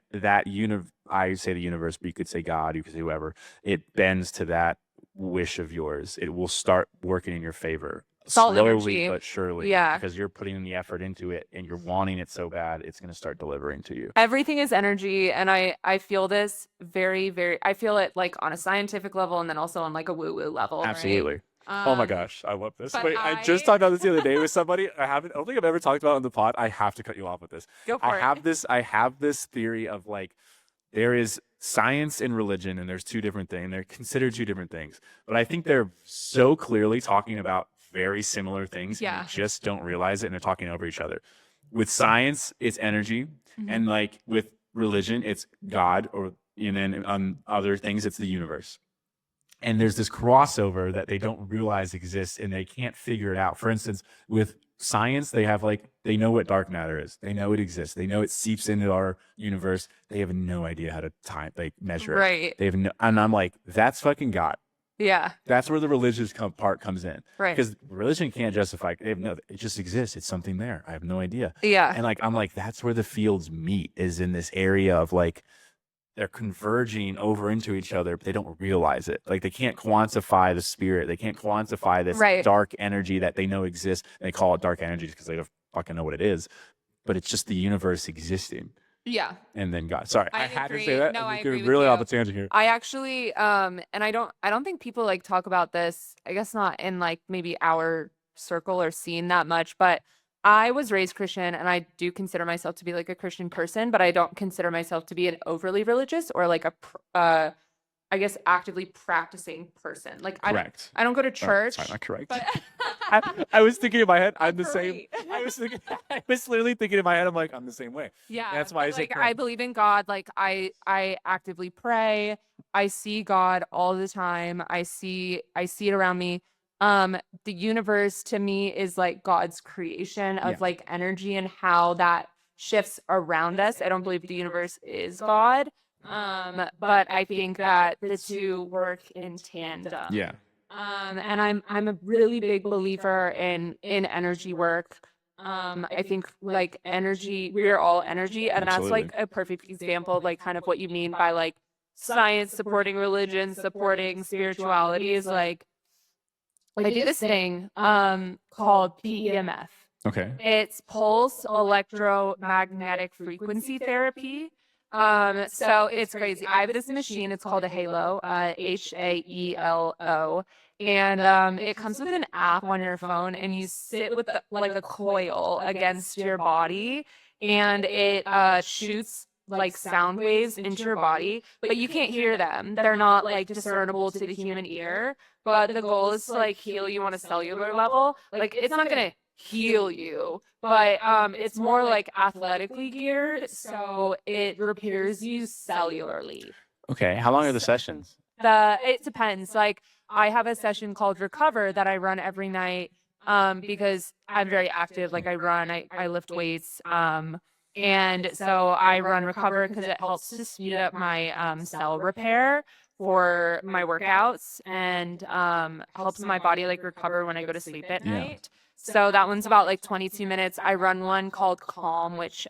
I say the universe, but you could say God, you could say whoever, it bends to that wish of yours, it will start working in your favor. It's all Slowly energy. but surely. Yeah. Because you're putting in the effort into it and you're wanting it so bad, it's going to start delivering to you. Everything is energy. And I feel this very, very, I feel it like on a scientific level and then also on like a woo-woo level. Absolutely. Right? Oh my gosh, I love this. but Wait, I just talked about this the other day with somebody. I don't think I've ever talked about it on the pod. I have to cut you off with this. Go for it. I have this theory of like, there is science and religion, and there's two different things. They're considered two different things. But I think they're so clearly talking about very similar things. Yeah. And you just don't realize it, and they're talking over each other. With science, it's energy. And like with religion, it's God, and then on other things, it's the universe. And there's this crossover that they don't realize exists, and they can't figure it out. For instance, with science, they know what dark matter is. They know it exists. They know it seeps into our universe. They have no idea how to measure it. Right. And I'm like, that's fucking God. Yeah. That's where the religious part comes in. Right. Because religion can't justify. It just exists. It's something there. I have no idea. Yeah. And like, I'm like, that's where the fields meet, is in this area of like, they're converging over into each other, but they don't realize it. Like, they can't quantify the spirit. They can't quantify this dark energy that they know exists. They call it dark energy because they don't fucking know what it is. But it's just the universe existing. Yeah. And then God. Sorry, I had to say that. No, I agree with really you. off the tangent here. I actually, and I don't think people like talk about this, I guess not in like maybe our circle or scene that much, but I was raised Christian and I do consider myself to be like a Christian person, but I don't consider myself to be an overly religious or like I guess actively practicing person. Like Correct. I don't go to church. Sorry, not correct. But I was thinking in my head, I'm the Great. same. I was literally thinking in my head, I'm like, I'm the same way. Yeah. And that's why I say like I believe in God. Like I actively pray. I see God all the time. I see it around me. The universe to me is like God's creation of like energy and how that shifts around us. I don't believe the universe is God. But I think that the two work in tandem. Yeah. And I'm a really big believer in energy work. I think like energy, we are all energy, and that's like a perfect example of like kind of what you mean by like science supporting religion, supporting spirituality is like I do this thing called PEMF. Okay. It's pulse electromagnetic frequency therapy. So it's crazy. I have this machine. It's called a Halo, HAELO. And it comes with an app on your phone, and you sit with like a coil against your body, and it shoots like sound waves into your body, but you can't hear them. They're not like discernible to the human ear. But the goal is to like heal you on a cellular level. Like it's not gonna heal you, but it's more like athletically geared, so it repairs you cellularly. Okay. How long are the sessions? It depends. Like I have a session called Recover that I run every night because I'm very active. Like I run, I lift weights. And so I run Recover because it helps to speed up my cell repair for my workouts and helps my body like recover when I go to sleep at night. So that one's about like 22 minutes. I run one called Calm, which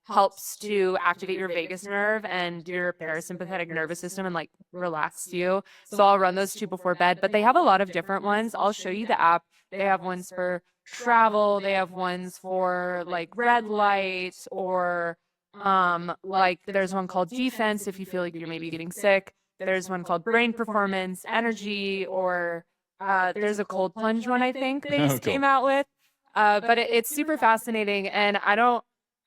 helps to activate your vagus nerve and your parasympathetic nervous system and like relax you. So I'll run those two before bed, but they have a lot of different ones. I'll show you the app. They have ones for travel. They have ones for like red light or like there's one called Defense if you feel like you're maybe getting sick. There's one called Brain Performance, Energy, or there's a cold plunge one I think they just came out with. But it's super fascinating, and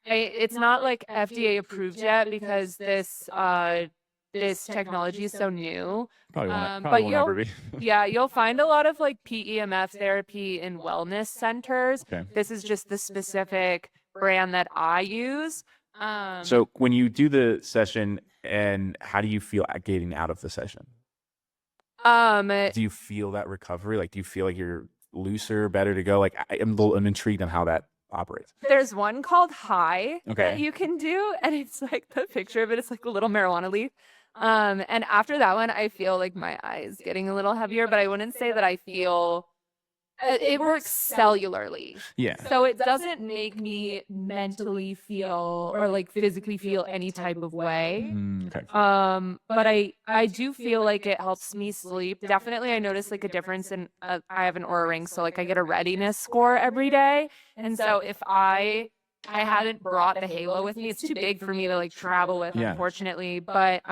it's not like FDA approved yet because this technology is so new. Probably won't ever be. Yeah, you'll find a lot of like PEMF therapy in wellness centers. Okay. This is just the specific brand that I use. So when you do the session, and how do you feel getting out of the session? Do you feel that recovery? Like, do you feel like you're looser, better to go? Like, I'm intrigued on how that operates. There's one called High that you can do, and it's like the picture of it. It's like a little marijuana leaf. And after that one, I feel like my eyes getting a little heavier, but I wouldn't say that I feel It works cellularly. Yeah. So it doesn't make me mentally feel or like physically feel any type of way. Okay. But I do feel like it helps me sleep. Definitely I notice like a difference in I have an Aura ring, so like I get a readiness score every day. And so if I hadn't brought the Halo with me, it's too big for me to like travel with, unfortunately. But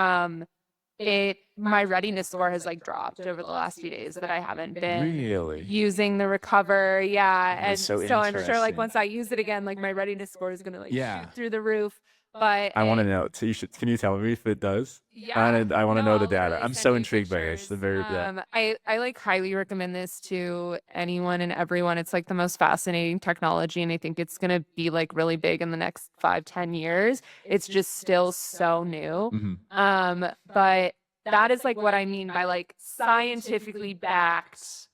my readiness score has like dropped over the last few days that I haven't been using the Recover. Yeah. And so I'm sure like once I use it again, like my readiness score is gonna like shoot through the roof. But I want to know. So can you tell me if it does? Yeah. I want to know the data. Literally I'm send so you intrigued by this. pictures. The very I like highly recommend this to anyone and everyone. It's like the most fascinating technology, and I think it's gonna be like really big in the next 5-10 years. It's just still so new. But that is like what I mean by like scientifically backed.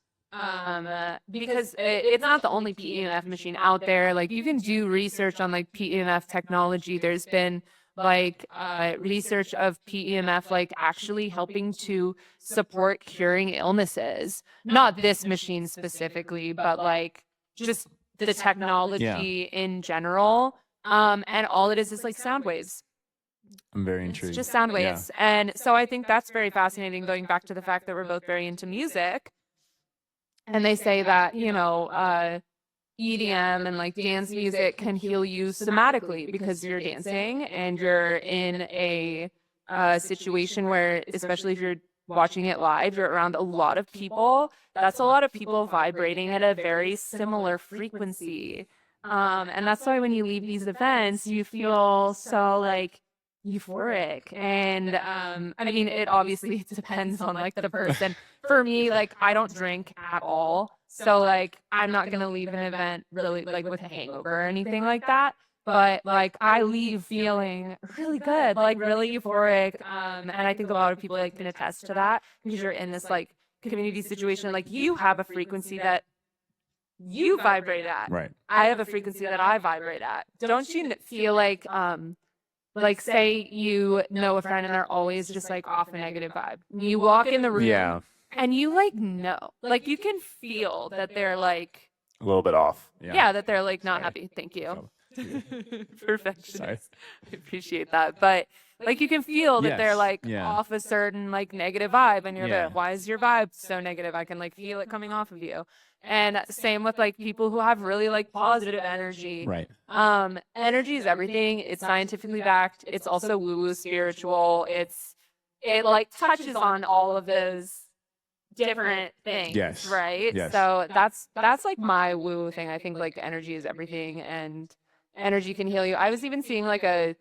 Because it's not the only PEMF machine out there. Like you can do research on like PEMF technology. There's been like research of PEMF like actually helping to support curing illnesses. Not this machine specifically, but like just the technology in general. And all it is like sound waves. I'm very intrigued. It's just sound waves. And so I think that's very fascinating, going back to the fact that we're both very into music. And they say that, EDM and like dance music can heal you somatically because you're dancing and you're in a situation where, especially if you're watching it live, you're around a lot of people. That's a lot of people vibrating at a very similar frequency. And that's why when you leave these events, you feel so like euphoric. And I mean, it obviously depends on like the person. For me, like I don't drink at all. So like I'm not gonna leave an event really like with a hangover or anything like that. But like I leave feeling really good, like really euphoric. And I think a lot of people like can attest to that because you're in this like community situation. Like you have a frequency that you vibrate at. Right. I have a frequency that I vibrate at. Don't you feel like say you know a friend and they're always just like off a negative vibe. You walk in the room and you like know, like you can feel that they're like a little bit off. Yeah, that they're like not happy. Thank you. Perfectionist. I appreciate that. But like you can feel that they're like off a certain like negative vibe, and you're like, why is your vibe so negative? I can like feel it coming off of you. And same with like people who have really like positive energy. Right. Energy is everything. It's scientifically backed. It's also woo-woo spiritual. It like touches on all of those different things, right? So that's like my woo thing. I think like energy is everything, and energy can heal you. I was even seeing like I've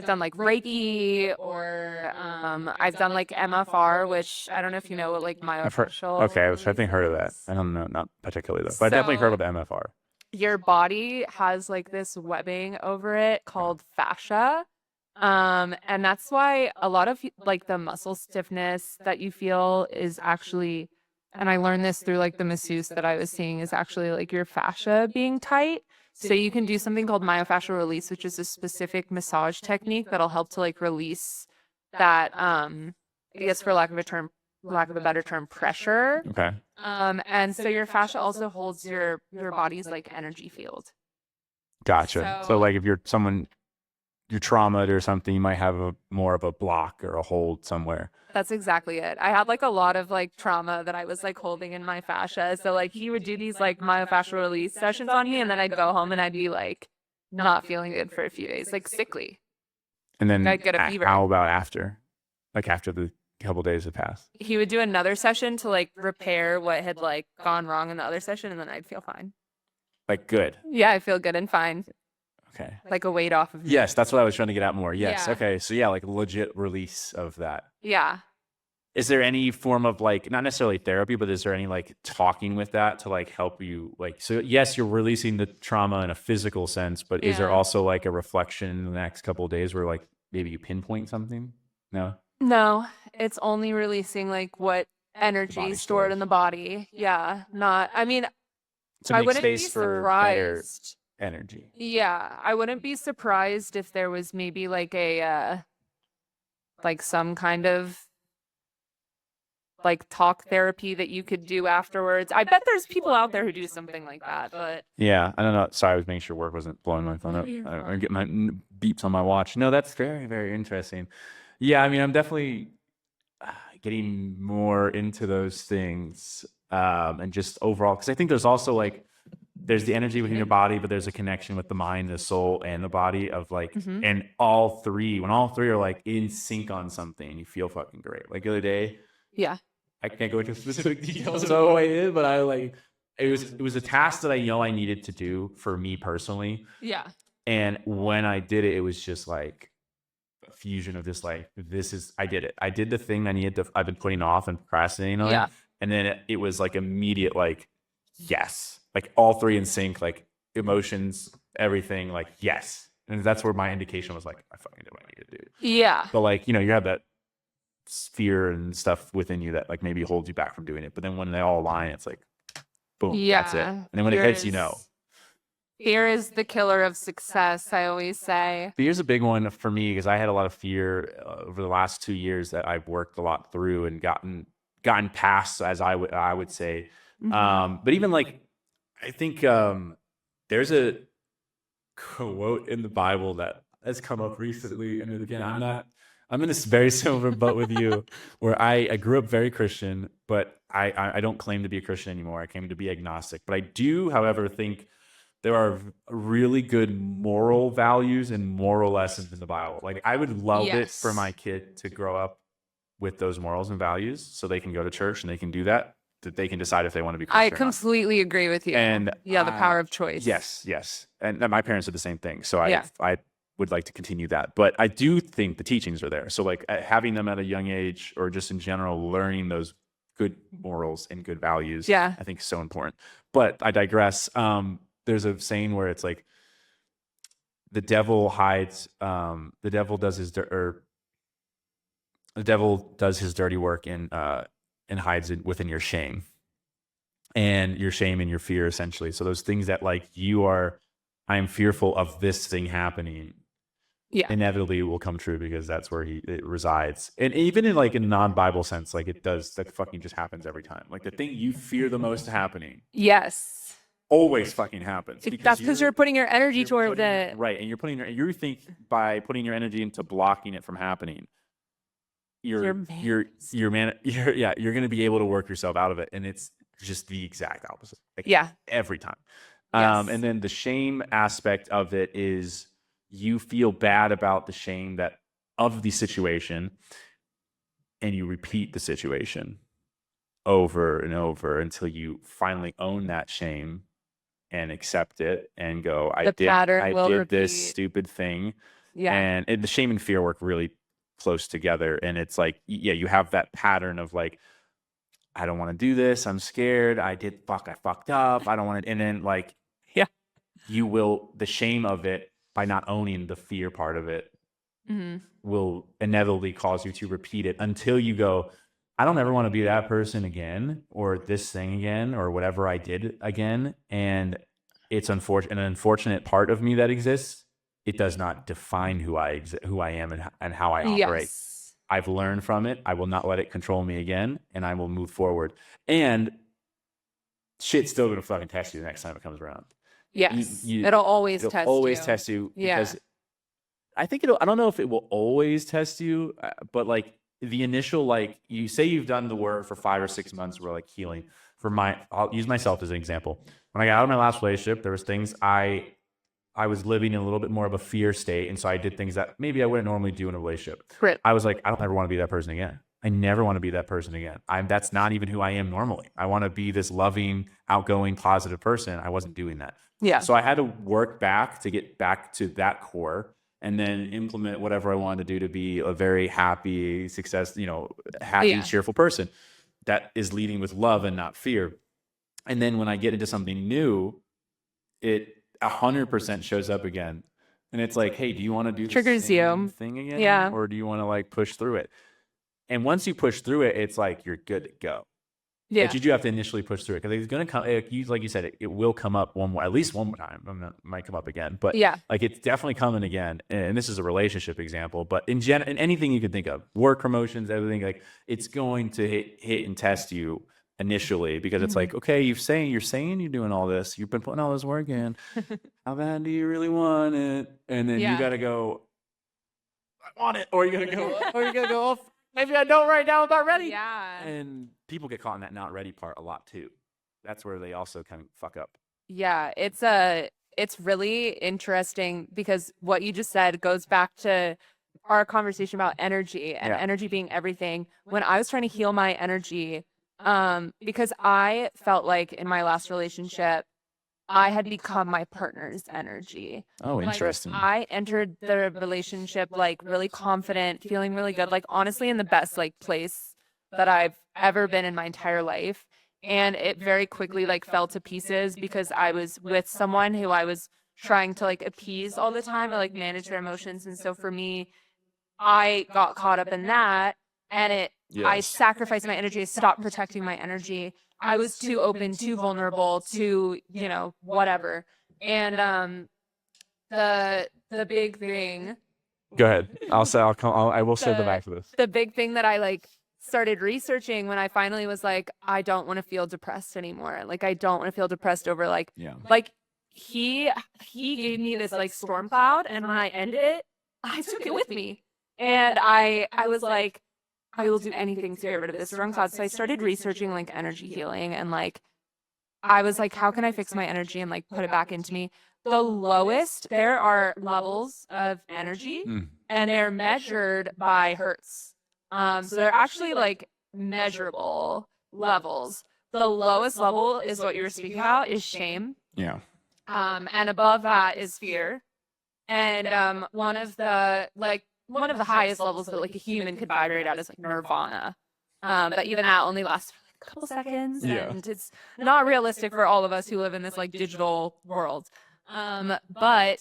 done like Reiki, or I've done like MFR, which I don't know if you know what like myofascial. Okay, I've definitely heard of that. I don't know, not particularly though, but I definitely heard of MFR. Your body has like this webbing over it called fascia. And that's why a lot of like the muscle stiffness that you feel is actually, and I learned this through like the masseuse that I was seeing, is actually like your fascia being tight. So you can do something called myofascial release, which is a specific massage technique that'll help to like release that, I guess for lack of a better term, pressure. Okay. And so your fascia also holds your body's like energy field. Gotcha. So like if you're traumatized or something, you might have more of a block or a hold somewhere. That's exactly it. I had like a lot of like trauma that I was like holding in my fascia. So like he would do these like myofascial release sessions on me, and then I'd go home and I'd be like not feeling good for a few days, like sickly. And then I'd get a fever. How about after? Like after the couple days have passed? He would do another session to like repair what had like gone wrong in the other session, and then I'd feel fine. Like good. Yeah, I feel good and fine. Okay. Like a weight off of me. Yes, that's what I was trying to get at more. Yes. Yeah. Okay. So yeah, like legit release of that. Yeah. Is there any form of like, not necessarily therapy, but is there any like talking with that to like help you like, so yes, you're releasing the trauma in a physical sense, but is there also like a reflection in the next couple of days where like maybe you pinpoint something? No? No, it's only releasing like what energy stored in the body. Yeah. Not, I mean, to I make wouldn't be space for better surprised. energy. Yeah, I wouldn't be surprised if there was maybe like a like some kind of like talk therapy that you could do afterwards. I bet there's people out there who do something like that, but Yeah, I don't know. Sorry, I was making sure work wasn't blowing my phone up. I get my beeps on my watch. No, that's very, very interesting. Yeah, I mean, I'm definitely getting more into those things, and just overall, because I think there's also like there's the energy within your body, but there's a connection with the mind, the soul, and the body of like, and all three. When all three are like in sync on something, you feel fucking great. Like the other day, yeah. I can't go into specific details about what I did, but I like it was a task that I know I needed to do for me personally. Yeah. And when I did it, it was just like a fusion of this, like, I did it. I did the thing I've been putting off and procrastinating on. Yeah. And then it was like immediate, like, yes, like all three in sync, like emotions, everything, like, yes. And that's where my indication was like, I fucking did what I need to do. Yeah. But like, you have that fear and stuff within you that like maybe holds you back from doing it. But then when they all align, it's like, boom, that's it. And then when it hits, Fear is the killer of success, I always say. Fear's a big one for me because I had a lot of fear over the last 2 years that I've worked a lot through and gotten past, as I would say. But even like, I think there's a quote in the Bible that has come up recently, and again, I'm in this very similar boat with you, where I grew up very Christian, but I don't claim to be a Christian anymore. I claim to be agnostic, but I do, however, think there are really good moral values and moral lessons in the Bible. Like I would love it for my kid to grow up with those morals and values, so they can go to church and they can do that they can decide if they want to be Christian. I completely agree with you. And the power of choice. Yes. And my parents did the same thing. So I would like to continue that. But I do think the teachings are there. So like having them at a young age, or just in general, learning those good morals and good values, I think is so important. But I digress. There's a saying where it's like the devil does his dirty work and hides it within your shame. And your shame and your fear, essentially. So those things that like I am fearful of this thing happening, inevitably will come true, because that's where it resides. And even in like a non-Bible sense, like it does, that fucking just happens every time. Like the thing you fear the most happening, always fucking happens. That's because you're putting your energy toward it. Right. And you think by putting your energy into blocking it from happening, you're going to be able to work yourself out of it. And it's just the exact opposite. Like, every time. And then the shame aspect of it is you feel bad about the shame of the situation, and you repeat the situation over and over until you finally own that shame and accept it and go, I did this stupid thing. And the shame and fear work really close together. And it's like, you have that pattern of like, I don't want to do this. I'm scared. I fucked up. I don't want to. And then like, the shame of it, by not owning the fear part of it, will inevitably cause you to repeat it until you go, I don't ever want to be that person again, or this thing again, or whatever I did again. And it's an unfortunate part of me that exists. It does not define who I am and how I operate. I've learned from it. I will not let it control me again, and I will move forward. And shit's still gonna fucking test you the next time it comes around. It'll always test you. Because I think I don't know if it will always test you, but like the initial, like you say you've done the work for 5 or 6 months, we're like healing. I'll use myself as an example. When I got out of my last relationship, there was things I was living in a little bit more of a fear state. And so I did things that maybe I wouldn't normally do in a relationship. Right. I was like, I don't ever want to be that person again. I never want to be that person again. That's not even who I am normally. I want to be this loving, outgoing, positive person. I wasn't doing that. So I had to work back to get back to that core, and then implement whatever I wanted to do to be a very happy, cheerful person that is leading with love and not fear. And then when I get into something new, it 100% shows up again. And it's like, hey, do you want to do the same thing again? Or do you want to like push through it? And once you push through it, it's like you're good to go. Yeah. But you do have to initially push through it because it's going to come. Like you said, it will come up at least one more time. Might come up again, but Yeah. like it's definitely coming again. And this is a relationship example, but in anything you could think of, work promotions, everything, like it's going to hit and test you initially because it's like, okay, you're saying you're doing all this, you've been putting all this work in. How bad do you really want it? And then you got to go, I want it, or you're gonna go off. Maybe I don't right now. I'm not ready. Yeah. And people get caught in that not ready part a lot too. That's where they also kind of fuck up. Yeah, it's really interesting because what you just said goes back to our conversation about energy and energy being everything. When I was trying to heal my energy, because I felt like in my last relationship, I had become my partner's energy. Oh, interesting. Like, I entered the relationship like really confident, feeling really good, like honestly in the best like place that I've ever been in my entire life. And it very quickly like fell to pieces because I was with someone who I was trying to like appease all the time or like manage their emotions. And so for me, I got caught up in that and I sacrificed my energy, I stopped protecting my energy. I was too open, too vulnerable, too, whatever. And the big thing. Go ahead. I will circle back to this. The big thing that I like started researching when I finally was like, I don't want to feel depressed anymore. Like I don't want to feel depressed over like he gave me this like storm cloud, and when I ended it, I took it with me. And I was like, I will do anything to get rid of this storm cloud. So I started researching like energy healing, and like I was like, how can I fix my energy and like put it back into me? The lowest, there are levels of energy and they're measured by hertz. So they're actually like measurable levels. The lowest level is what you were speaking about, is shame. Yeah. And above that is fear. And one of the highest levels that like a human could vibrate at is like nirvana. But even that only lasts for like a couple seconds, and it's not realistic for all of us who live in this like digital world. But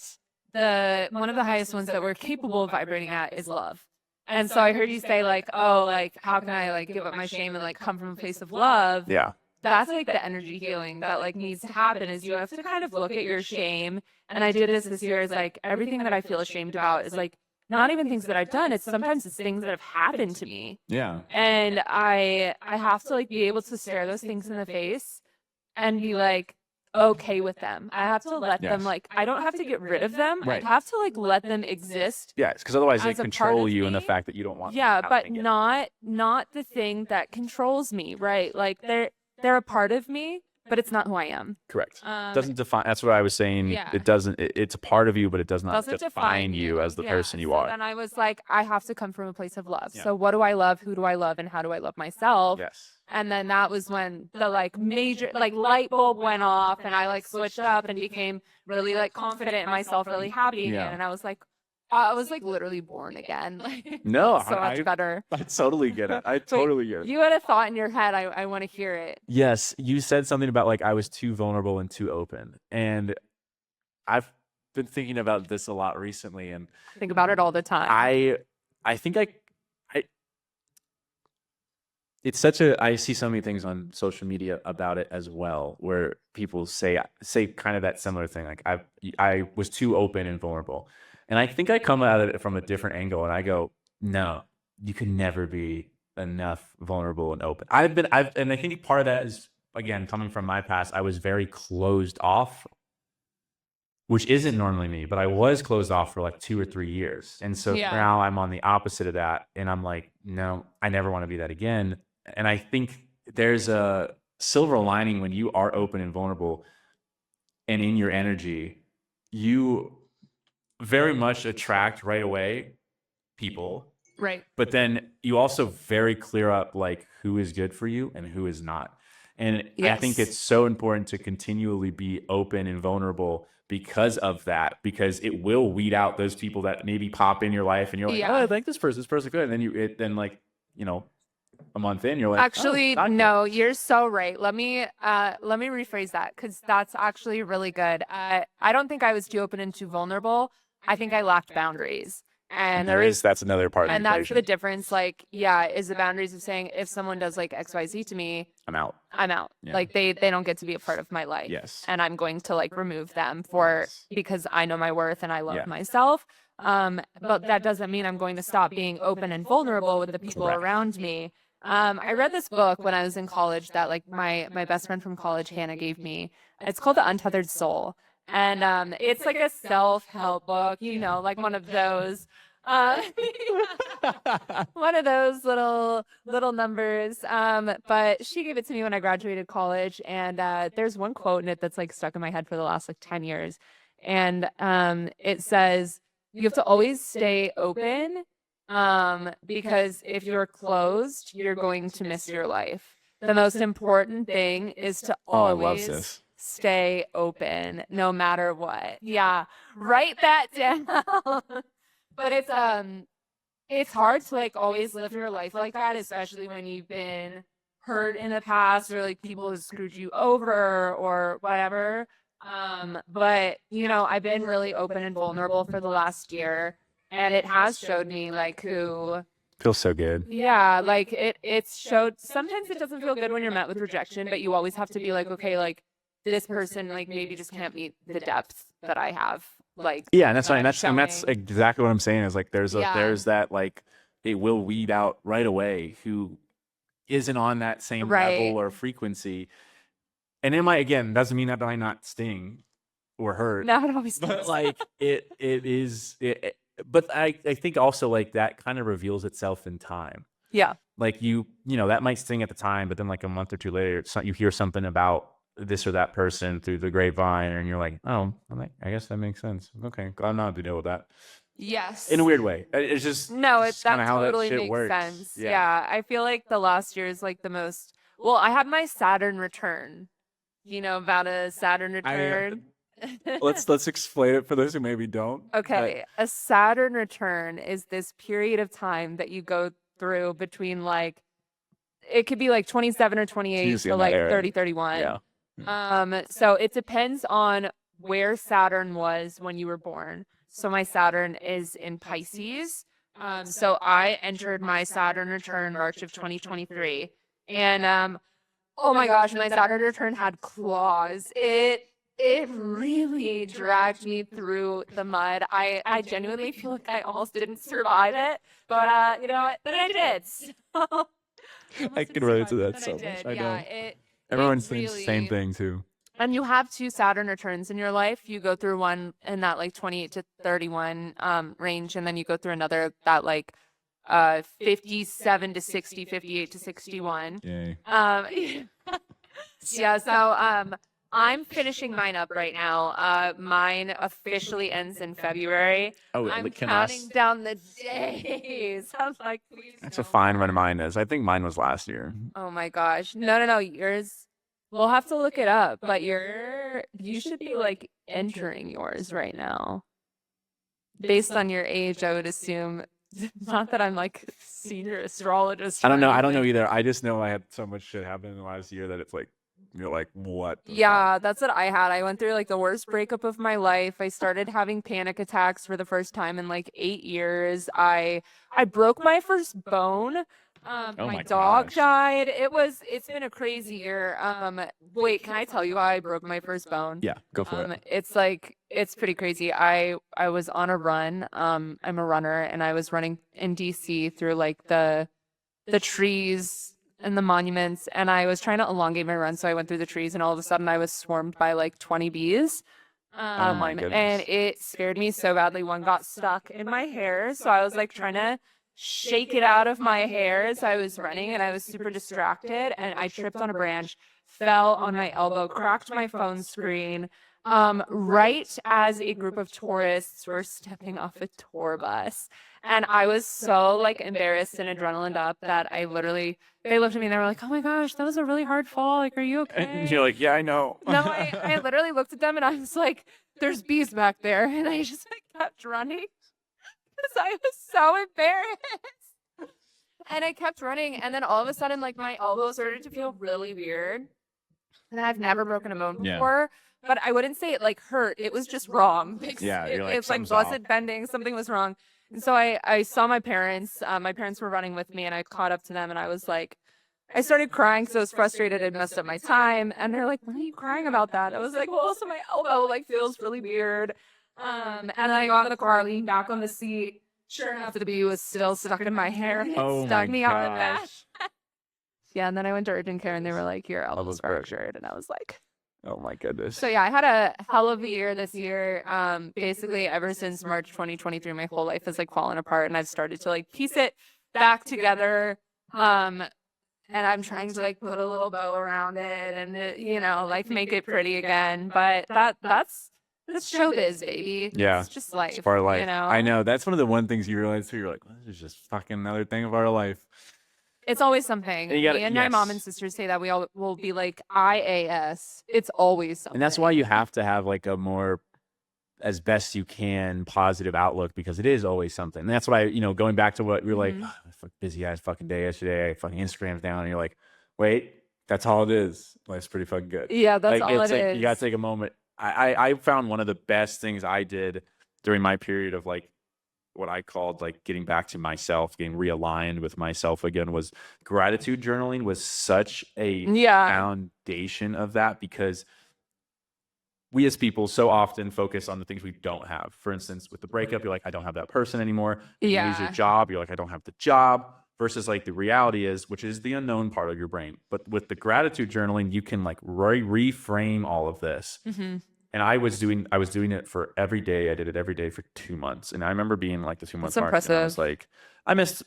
one of the highest ones that we're capable of vibrating at is love. And so I heard you say like, oh, like how can I like give up my shame and like come from a place of love? Yeah. That's like the energy healing that like needs to happen, is you have to kind of look at your shame. And I did this year, is like everything that I feel ashamed about is like not even things that I've done. It's sometimes it's things that have happened to me. Yeah. And I have to like be able to stare those things in the face and be like okay with them. I have to let them like, I don't have to get rid of them. Right. I have to like let them exist. Yes, because otherwise they as a part control of you in the me. fact that you don't want. Yeah, them but again. not the thing that controls me, right? Like they're a part of me, but it's not who I am. Correct. Doesn't define. That's what I was saying. Yeah. It doesn't. It's a part of you, but it does not Doesn't define you as the person you are. And I was like, I have to come from a place of love. Yeah. So what do I love? Who do I love? And how do I love myself? Yes. And then that was when the like major like light bulb went off, and I like switched up and became really like confident in myself, really happy again. And I was like literally born again. Like, No, so much better. I totally get it. I totally get it. You had a thought in your head. I want to hear it. Yes, you said something about like I was too vulnerable and too open, and I've been thinking about this a lot recently, and Think about it all the time. I think it's I see so many things on social media about it as well, where people say kind of that similar thing, like I was too open and vulnerable, and I think I come at it from a different angle, and I go, no, you can never be enough vulnerable and open. And I think part of that is, again, coming from my past, I was very closed off, which isn't normally me, but I was closed off for like 2 or 3 years. And so now I'm on the opposite of that. And I'm like, no, I never want to be that again. And I think there's a silver lining when you are open and vulnerable and in your energy, you very much attract right away people. Right. But then you also very clear up like who is good for you and who is not. And I think it's so important to continually be open and vulnerable because of that, because it will weed out those people that maybe pop in your life and you're like, oh, I think this person's good. And then a month in, you're like, actually, no, you're so right. Let me rephrase that, because that's actually really good. I don't think I was too open and too vulnerable. I think I lacked boundaries. And that's another part of the and that's equation. the difference, like, is the boundaries of saying, if someone does like XYZ to me, I'm out. Yeah. Like they don't get to be a part of my life. Yes. And I'm going to like remove them because I know my worth and I love myself. But that doesn't mean I'm going to stop being open and vulnerable with the people around me. I read this book when I was in college that like my best friend from college, Hannah, gave me. It's called The Untethered Soul. And it's like a self-help book, like one of those uh, one of those little numbers. But she gave it to me when I graduated college, and there's one quote in it that's like stuck in my head for the last like 10 years. And it says, you have to always stay open, because if you're closed, you're going to miss your life. The most important thing is to always stay open, no matter what. Yeah, write that down. But it's hard to like always live your life like that, especially when you've been hurt in the past, or like people have screwed you over or whatever. But I've been really open and vulnerable for the last year, and it has showed me like who feels so good. Yeah, like it's showed. Sometimes it doesn't feel good when you're met with rejection, but you always have to be like, okay, like this person like maybe just can't meet the depth that I have. Like, yeah, and that's right. And that's exactly what I'm saying is like there's that like it will weed out right away who isn't on that same level or frequency. And it might, again, doesn't mean that might not sting or hurt. No, it always does. But like but I think also like that kind of reveals itself in time. Yeah. Like that might sting at the time, but then like a month or two later, you hear something about this or that person through the grapevine, and you're like, oh, I guess that makes sense. Okay, glad not to deal with that. Yes. In a weird way. It's just it's kind of how totally that shit makes works. sense. Yeah, I feel like the last year is like the most. Well, I had my Saturn return. About a Saturn return. Let's explain it for those who maybe don't. Okay, a Saturn return is this period of time that you go through between like, it could be like 27 or 28 to like 30, 31. Yeah. So it depends on where Saturn was when you were born. So my Saturn is in Pisces. So I entered my Saturn return March of 2023. And oh my gosh, my Saturn return had claws. It really dragged me through the mud. I genuinely feel like I almost didn't survive it, but you know what? But I did. So, I can relate to that so much. I know. Everyone's saying the same thing too. And you have two Saturn returns in your life. You go through one in that like 28 to 31 range, and then you go through another that like 57 to 60, 58 to 61. Yay. Yeah, so I'm finishing mine up right now. Mine officially ends in February. Oh, I'm counting down the days. I'm like, please. That's a fine when mine is. I think mine was last year. Oh my gosh. No. Yours. We'll have to look it up, but you should be like entering yours right now. Based on your age, I would assume. Not that I'm like senior astrologist. I don't know. I don't know either. I just know I had so much shit happen in the last year that it's like, you're like, what? Yeah, that's what I had. I went through like the worst breakup of my life. I started having panic attacks for the first time in like 8 years. I broke my first bone. My dog died. It's been a crazy year. Wait, can I tell you how I broke my first bone? Yeah, go for it. It's pretty crazy. I was on a run. I'm a runner, and I was running in DC through like the trees and the monuments, and I was trying to elongate my run, so I went through the trees, and all of a sudden I was swarmed by like 20 bees. Oh my goodness. And it scared me so badly. One got stuck in my hair, so I was like trying to shake it out of my hair as I was running, and I was super distracted, and I tripped on a branch, fell on my elbow, cracked my phone screen, right as a group of tourists were stepping off a tour bus. And I was so like embarrassed and adrenaline up that they looked at me and they were like, oh my gosh, that was a really hard fall. Like, are you okay? And you're like, yeah, I know. No, I literally looked at them and I was like, there's bees back there. And I just like kept running because I was so embarrassed. And I kept running. And then all of a sudden, like my elbow started to feel really weird. And I've never broken a bone before. But I wouldn't say it like hurt. It was just wrong. Yeah, it's like busted bending. Something was wrong. And so I saw my parents. My parents were running with me, and I caught up to them, and I was like, I started crying because I was frustrated. I'd messed up my time, and they're like, "Why are you crying about that?" I was like, "Well, so my elbow like feels really weird." And then I got in the car, leaned back on the seat. Sure enough, the bee was still stuck in my hair. And it Oh stuck my me on the back. gosh. Yeah, and then I went to urgent care, and they were like, "Your elbow's Elbow's broken. fractured," and I was like. Oh my goodness. So yeah, I had a hell of a year this year. Basically ever since March 2023, my whole life has like fallen apart, and I've started to like piece it back together. And I'm trying to like put a little bow around it and like make it pretty again. But that's showbiz, baby. Yeah, It's just life. it's part of life. I know. know. That's one of the one things you realize too. You're like, well, this is just fucking another thing of our life. It's always something. And you gotta- Me and my mom and yes. sister say that we all will be like IAS. It's always something. And that's why you have to have like a more, as best you can, positive outlook, because it is always something. And that's why, going back to what we were like, oh, busy ass fucking day yesterday, fucking Instagram's down, and you're like, wait, that's all it is. Life's pretty fucking good. Yeah, that's Like, all it's it like is. you gotta take a moment. I found one of the best things I did during my period of like what I called like getting back to myself, getting realigned with myself again, was gratitude journaling was such a Yeah. foundation of that, because we as people so often focus on the things we don't have. For instance, with the breakup, you're like, I don't have that person anymore. You lose your Yeah. job, you're like, I don't have the job. Versus like the reality is, which is the unknown part of your brain. But with the gratitude journaling, you can like reframe all of this. Mm-hmm. And I was doing it for every day. I did it every day for 2 months. And I remember being like the 2 month That's mark, and I was impressive. like, I missed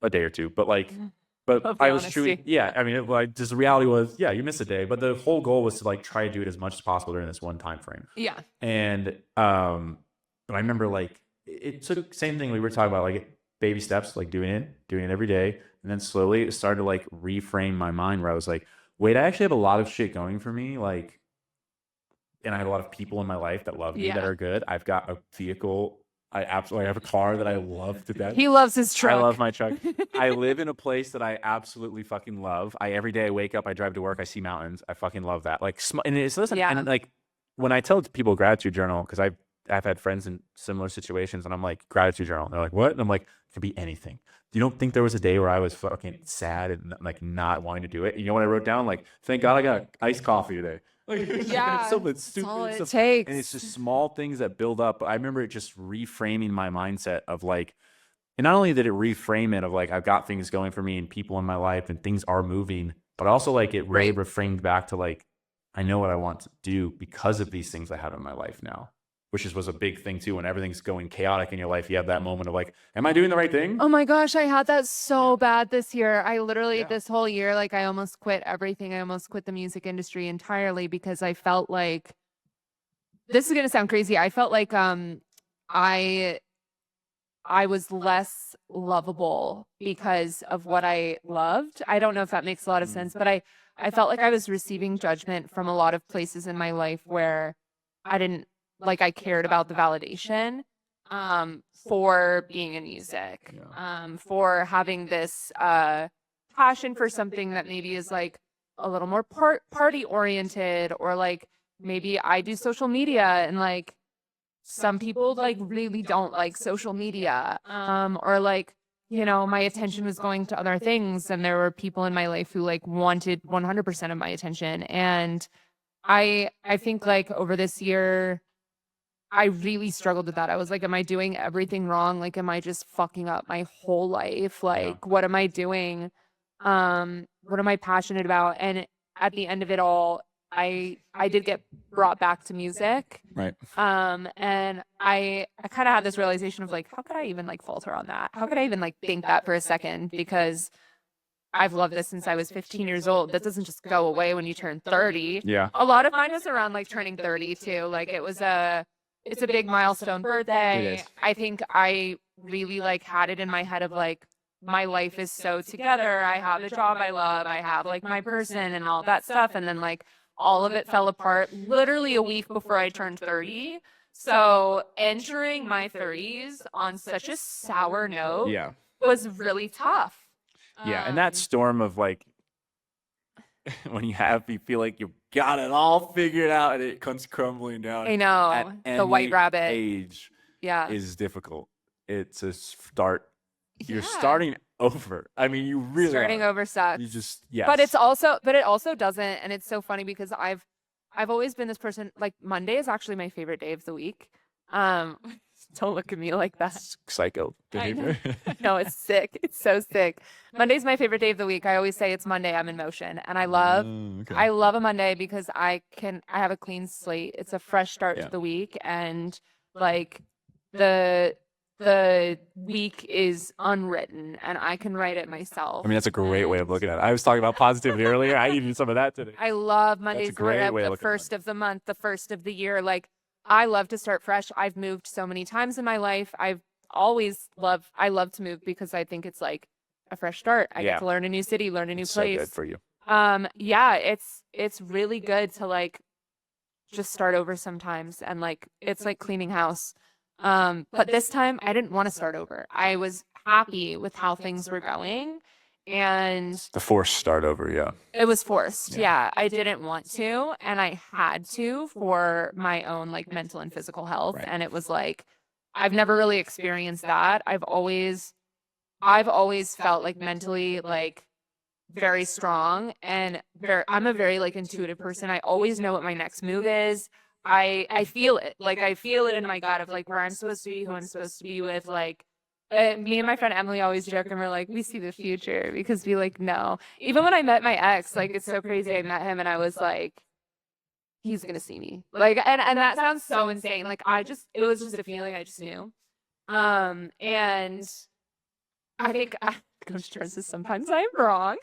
a day or two, but like, Of but the I was truly, honesty. yeah. I mean, like, just the reality was, yeah, you missed a day, but the whole goal was to like try to do it as much as possible during this one time frame. Yeah. And but I remember like it took, same thing we were talking about, like baby steps, like doing it every day, and then slowly it started to like reframe my mind, where I was like, wait, I actually have a lot of shit going for me, like, and I have a lot of people in my life that love me, that Yeah. are good. I've got a vehicle. I absolutely have a car that I love to death. He loves his truck. I love my truck. I live in a place that I absolutely fucking love. Every day I wake up, I drive to work, I see mountains. I fucking love that. Like, and it's listen, Yeah. and like when I tell people gratitude journal, because I've had friends in similar situations, and I'm like, gratitude journal. And they're like, what? And I'm like, it can be anything. You don't think there was a day where I was fucking sad and like not wanting to do it? You know what I wrote down? Like, thank God I got iced coffee today. Like, Yeah, it's something that's stupid all it stuff. takes. And it's just small things that build up. I remember it just reframing my mindset of like, and not only did it reframe it of like, I've got things going for me and people in my life and things are moving, but also like it really reframed back to like, I know what I want to do because of these things I have in my life now, which was a big thing too. When everything's going chaotic in your life, you have that moment of like, am I doing the right thing? Oh my gosh, I had that so bad this year. I literally, this whole year, like I almost quit everything. I almost quit the music industry entirely because I felt like, this is going to sound crazy. I felt like I was less lovable because of what I loved. I don't know if that makes a lot of sense, but I felt like I was receiving judgment from a lot of places in my life where I didn't, like, I cared about the validation for being in music, for having this passion for something that maybe is like a little more party oriented, or like maybe I do social media and like some people like really don't like social media, or like, my attention was going to other things, and there were people in my life who like wanted 100% of my attention. And I think like over this year I really struggled with that. I was like, am I doing everything wrong? Like, am I just fucking up my whole life? Like, what am I doing? What am I passionate about? And at the end of it all, I did get brought back to music. Right. And I kind of had this realization of like, how could I even like falter on that? How could I even like think that for a second? Because I've loved this since I was 15 years old. That doesn't just go away when you turn 30. Yeah. A lot of mine was around like turning 30 too. Like it's a big milestone birthday. It is. I think I really like had it in my head of like, my life is so together. I have a job I love. I have like my person and all that stuff. And then like all of it fell apart literally a week before I turned 30. So entering my 30s on such a sour note was really tough. Yeah. And that storm of like, when you feel like you've got it all figured out and it comes crumbling down. I know, at the white any rabbit age is difficult. it's a start. You're Yeah. starting over. I mean, you really Starting are. over sucks. You just, yes. But it also doesn't. And it's so funny because I've always been this person, like Monday is actually my favorite day of the week. Don't look at me like that. Psycho behavior. No, it's sick. It's so sick. Monday's my favorite day of the week. I always say it's Monday, I'm in motion. And I love a Monday because I have a clean slate. It's a fresh start to the week. And like the week is unwritten and I can write it myself. I mean, that's a great way of looking at it. I was talking about positivity earlier. I needed some of that today. I love Mondays. That's a great way of the looking at first of the month, the first of the year. Like I love to start fresh. I've moved so many times in my life. I love to move because I think it's like a fresh start. I get to learn a new city, learn a new place. So good for you. Yeah, it's really good to like just start over sometimes. And like, it's like cleaning house. But this time I didn't want to start over. I was happy with how things were going. And the forced start over, yeah. It was forced. Yeah. I didn't want to, and I had to for my own like mental and physical health. Right. And it was like, I've never really experienced that. I've always felt like mentally like very strong and I'm a very like intuitive person. I always know what my next move is. I feel it. Like I feel it in my gut of like where I'm supposed to be, who I'm supposed to be with. Like me and my friend Emily always joke and we're like, we see the future because we like know. Even when I met my ex, like it's so crazy. I met him and I was like, he's gonna see me. Like and that sounds so insane. Like it was just a feeling I just knew. And I think Coach Jones says sometimes I'm wrong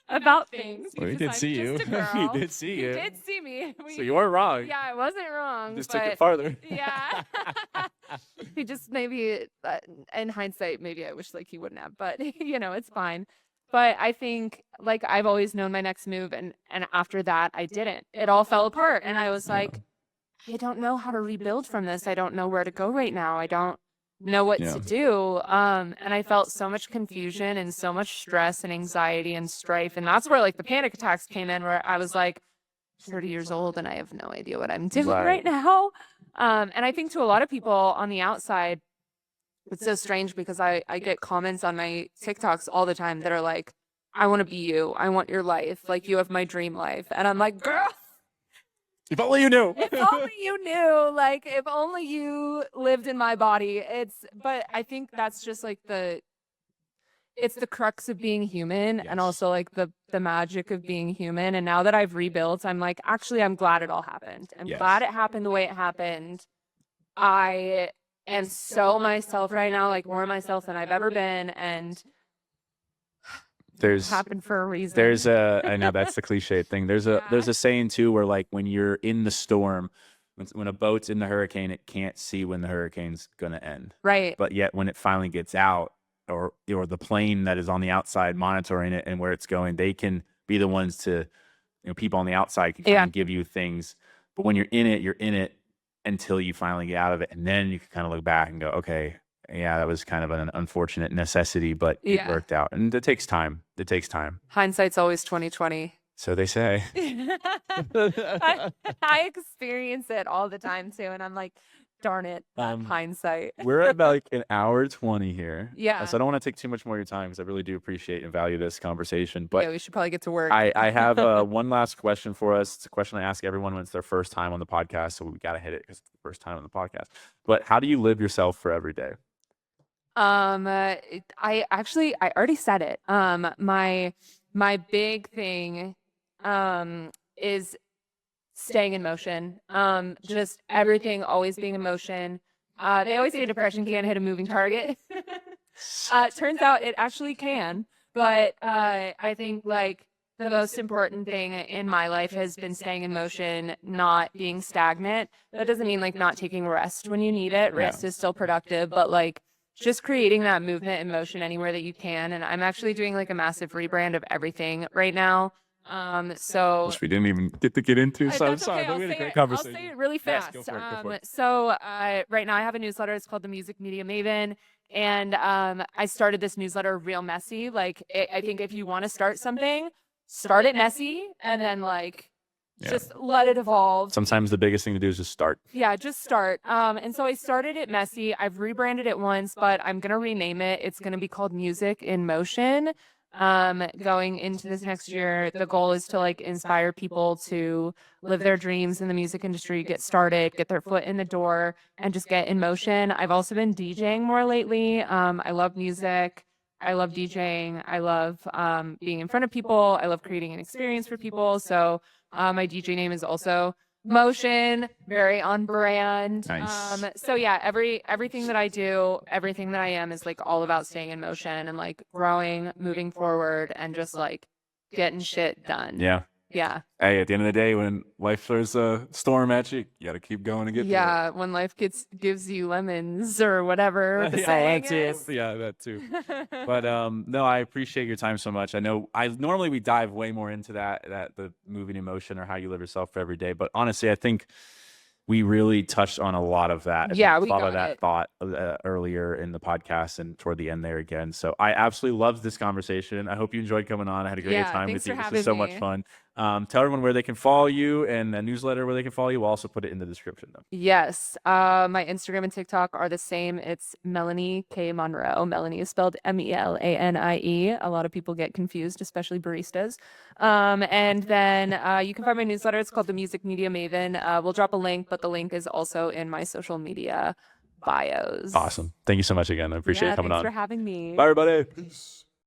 about things. Well, he did see you. He did see you. He did see me. So you weren't wrong. Yeah, I wasn't wrong. Just took it farther. Yeah. He just maybe, in hindsight, maybe I wish like he wouldn't have, but you know, it's fine. But I think like I've always known my next move, and after that I didn't. It all fell apart, and I was like, I don't know how to rebuild from this. I don't know where to go right now. I don't know what to do. And I felt so much confusion and so much stress and anxiety and strife. And that's where like the panic attacks came in, where I was like 30 years old and I have no idea what I'm doing right now. And I think to a lot of people on the outside, it's so strange because I get comments on my TikToks all the time that are like, I want to be you. I want your life. Like you have my dream life. And I'm like, girl, if only you knew. If only you knew. Like, if only you lived in my body. But I think that's just like it's the crux of being human and also like the magic of being human. And now that I've rebuilt, I'm like, actually, I'm glad it all happened. I'm glad it happened the way it happened. I am so myself right now, like more myself than I've ever been. And happened for a reason. I know that's the cliche thing. There's a saying too where like when you're in the storm, when a boat's in the hurricane, it can't see when the hurricane's gonna end. Right. But yet when it finally gets out, or the plane that is on the outside monitoring it and where it's going, they can be the ones to, people on the outside can kind of give you things. But when you're in it until you finally get out of it, and then you can kind of look back and go, okay, yeah, that was kind of an unfortunate necessity, but it worked out. And it takes time. Hindsight's always 20/20. So they say. I experience it all the time too, and I'm like, darn it, hindsight. We're at about like an hour 20 here. Yeah. So I don't want to take too much more of your time because I really do appreciate and value this conversation. But we should probably get to work. I have one last question for us. It's a question I ask everyone when it's their first time on the podcast, so we got to hit it because it's the first time on the podcast. But how do you live yourself for every day? I already said it. My big thing is staying in motion. Just everything always being in motion. They always say depression can't hit a moving target. Turns out it actually can. But I think like the most important thing in my life has been staying in motion, not being stagnant. That doesn't mean like not taking rest when you need it. Rest is still productive, but like just creating that movement and motion anywhere that you can. And I'm actually doing like a massive rebrand of everything right now. Which we didn't even get into, so I'm sorry, okay. but we had a great conversation. I'll say it really fast. Yes, go for it. So right now I have a newsletter. It's called the Music Media Maven. And I started this newsletter real messy. Like I think if you want to start something, start it messy and then like Just let it evolve. Sometimes the biggest thing to do is just start. Yeah, just start. And so I started it messy. I've rebranded it once, but I'm gonna rename it. It's gonna be called Music in Motion. Going into this next year, the goal is to like inspire people to live their dreams in the music industry, get started, get their foot in the door, and just get in motion. I've also been DJing more lately. I love music. I love DJing. I love being in front of people. I love creating an experience for people. So my DJ name is also Motion, very on brand. Nice. So yeah, everything that I do, everything that I am is like all about staying in motion and like growing, moving forward, and just like getting shit done. Yeah. Yeah. Hey, at the end of the day, when life throws a storm at you, you got to keep going and get through it. Yeah, when life gives you lemons or whatever. The saying is. Yeah, that too. But no, I appreciate your time so much. I know normally we dive way more into that the moving emotion or how you live yourself every day. But honestly, I think we really touched on a lot of that. Yeah, we followed got that it. thought earlier in the podcast and toward the end there again. So I absolutely loved this conversation. I hope you enjoyed coming on. I had a great time Thanks with you. for This was so having much me. fun. Tell everyone where they can follow you and the newsletter where they can follow you. We'll also put it in the description though. Yes. My Instagram and TikTok are the same. It's Melanie K. Monroe. Melanie is spelled Melanie. A lot of people get confused, especially baristas. And then you can find my newsletter. It's called The Music Media Maven. We'll drop a link, but the link is also in my social media bios. Awesome. Thank you so much again. I appreciate you coming thanks on. for having me. Bye, everybody. Peace.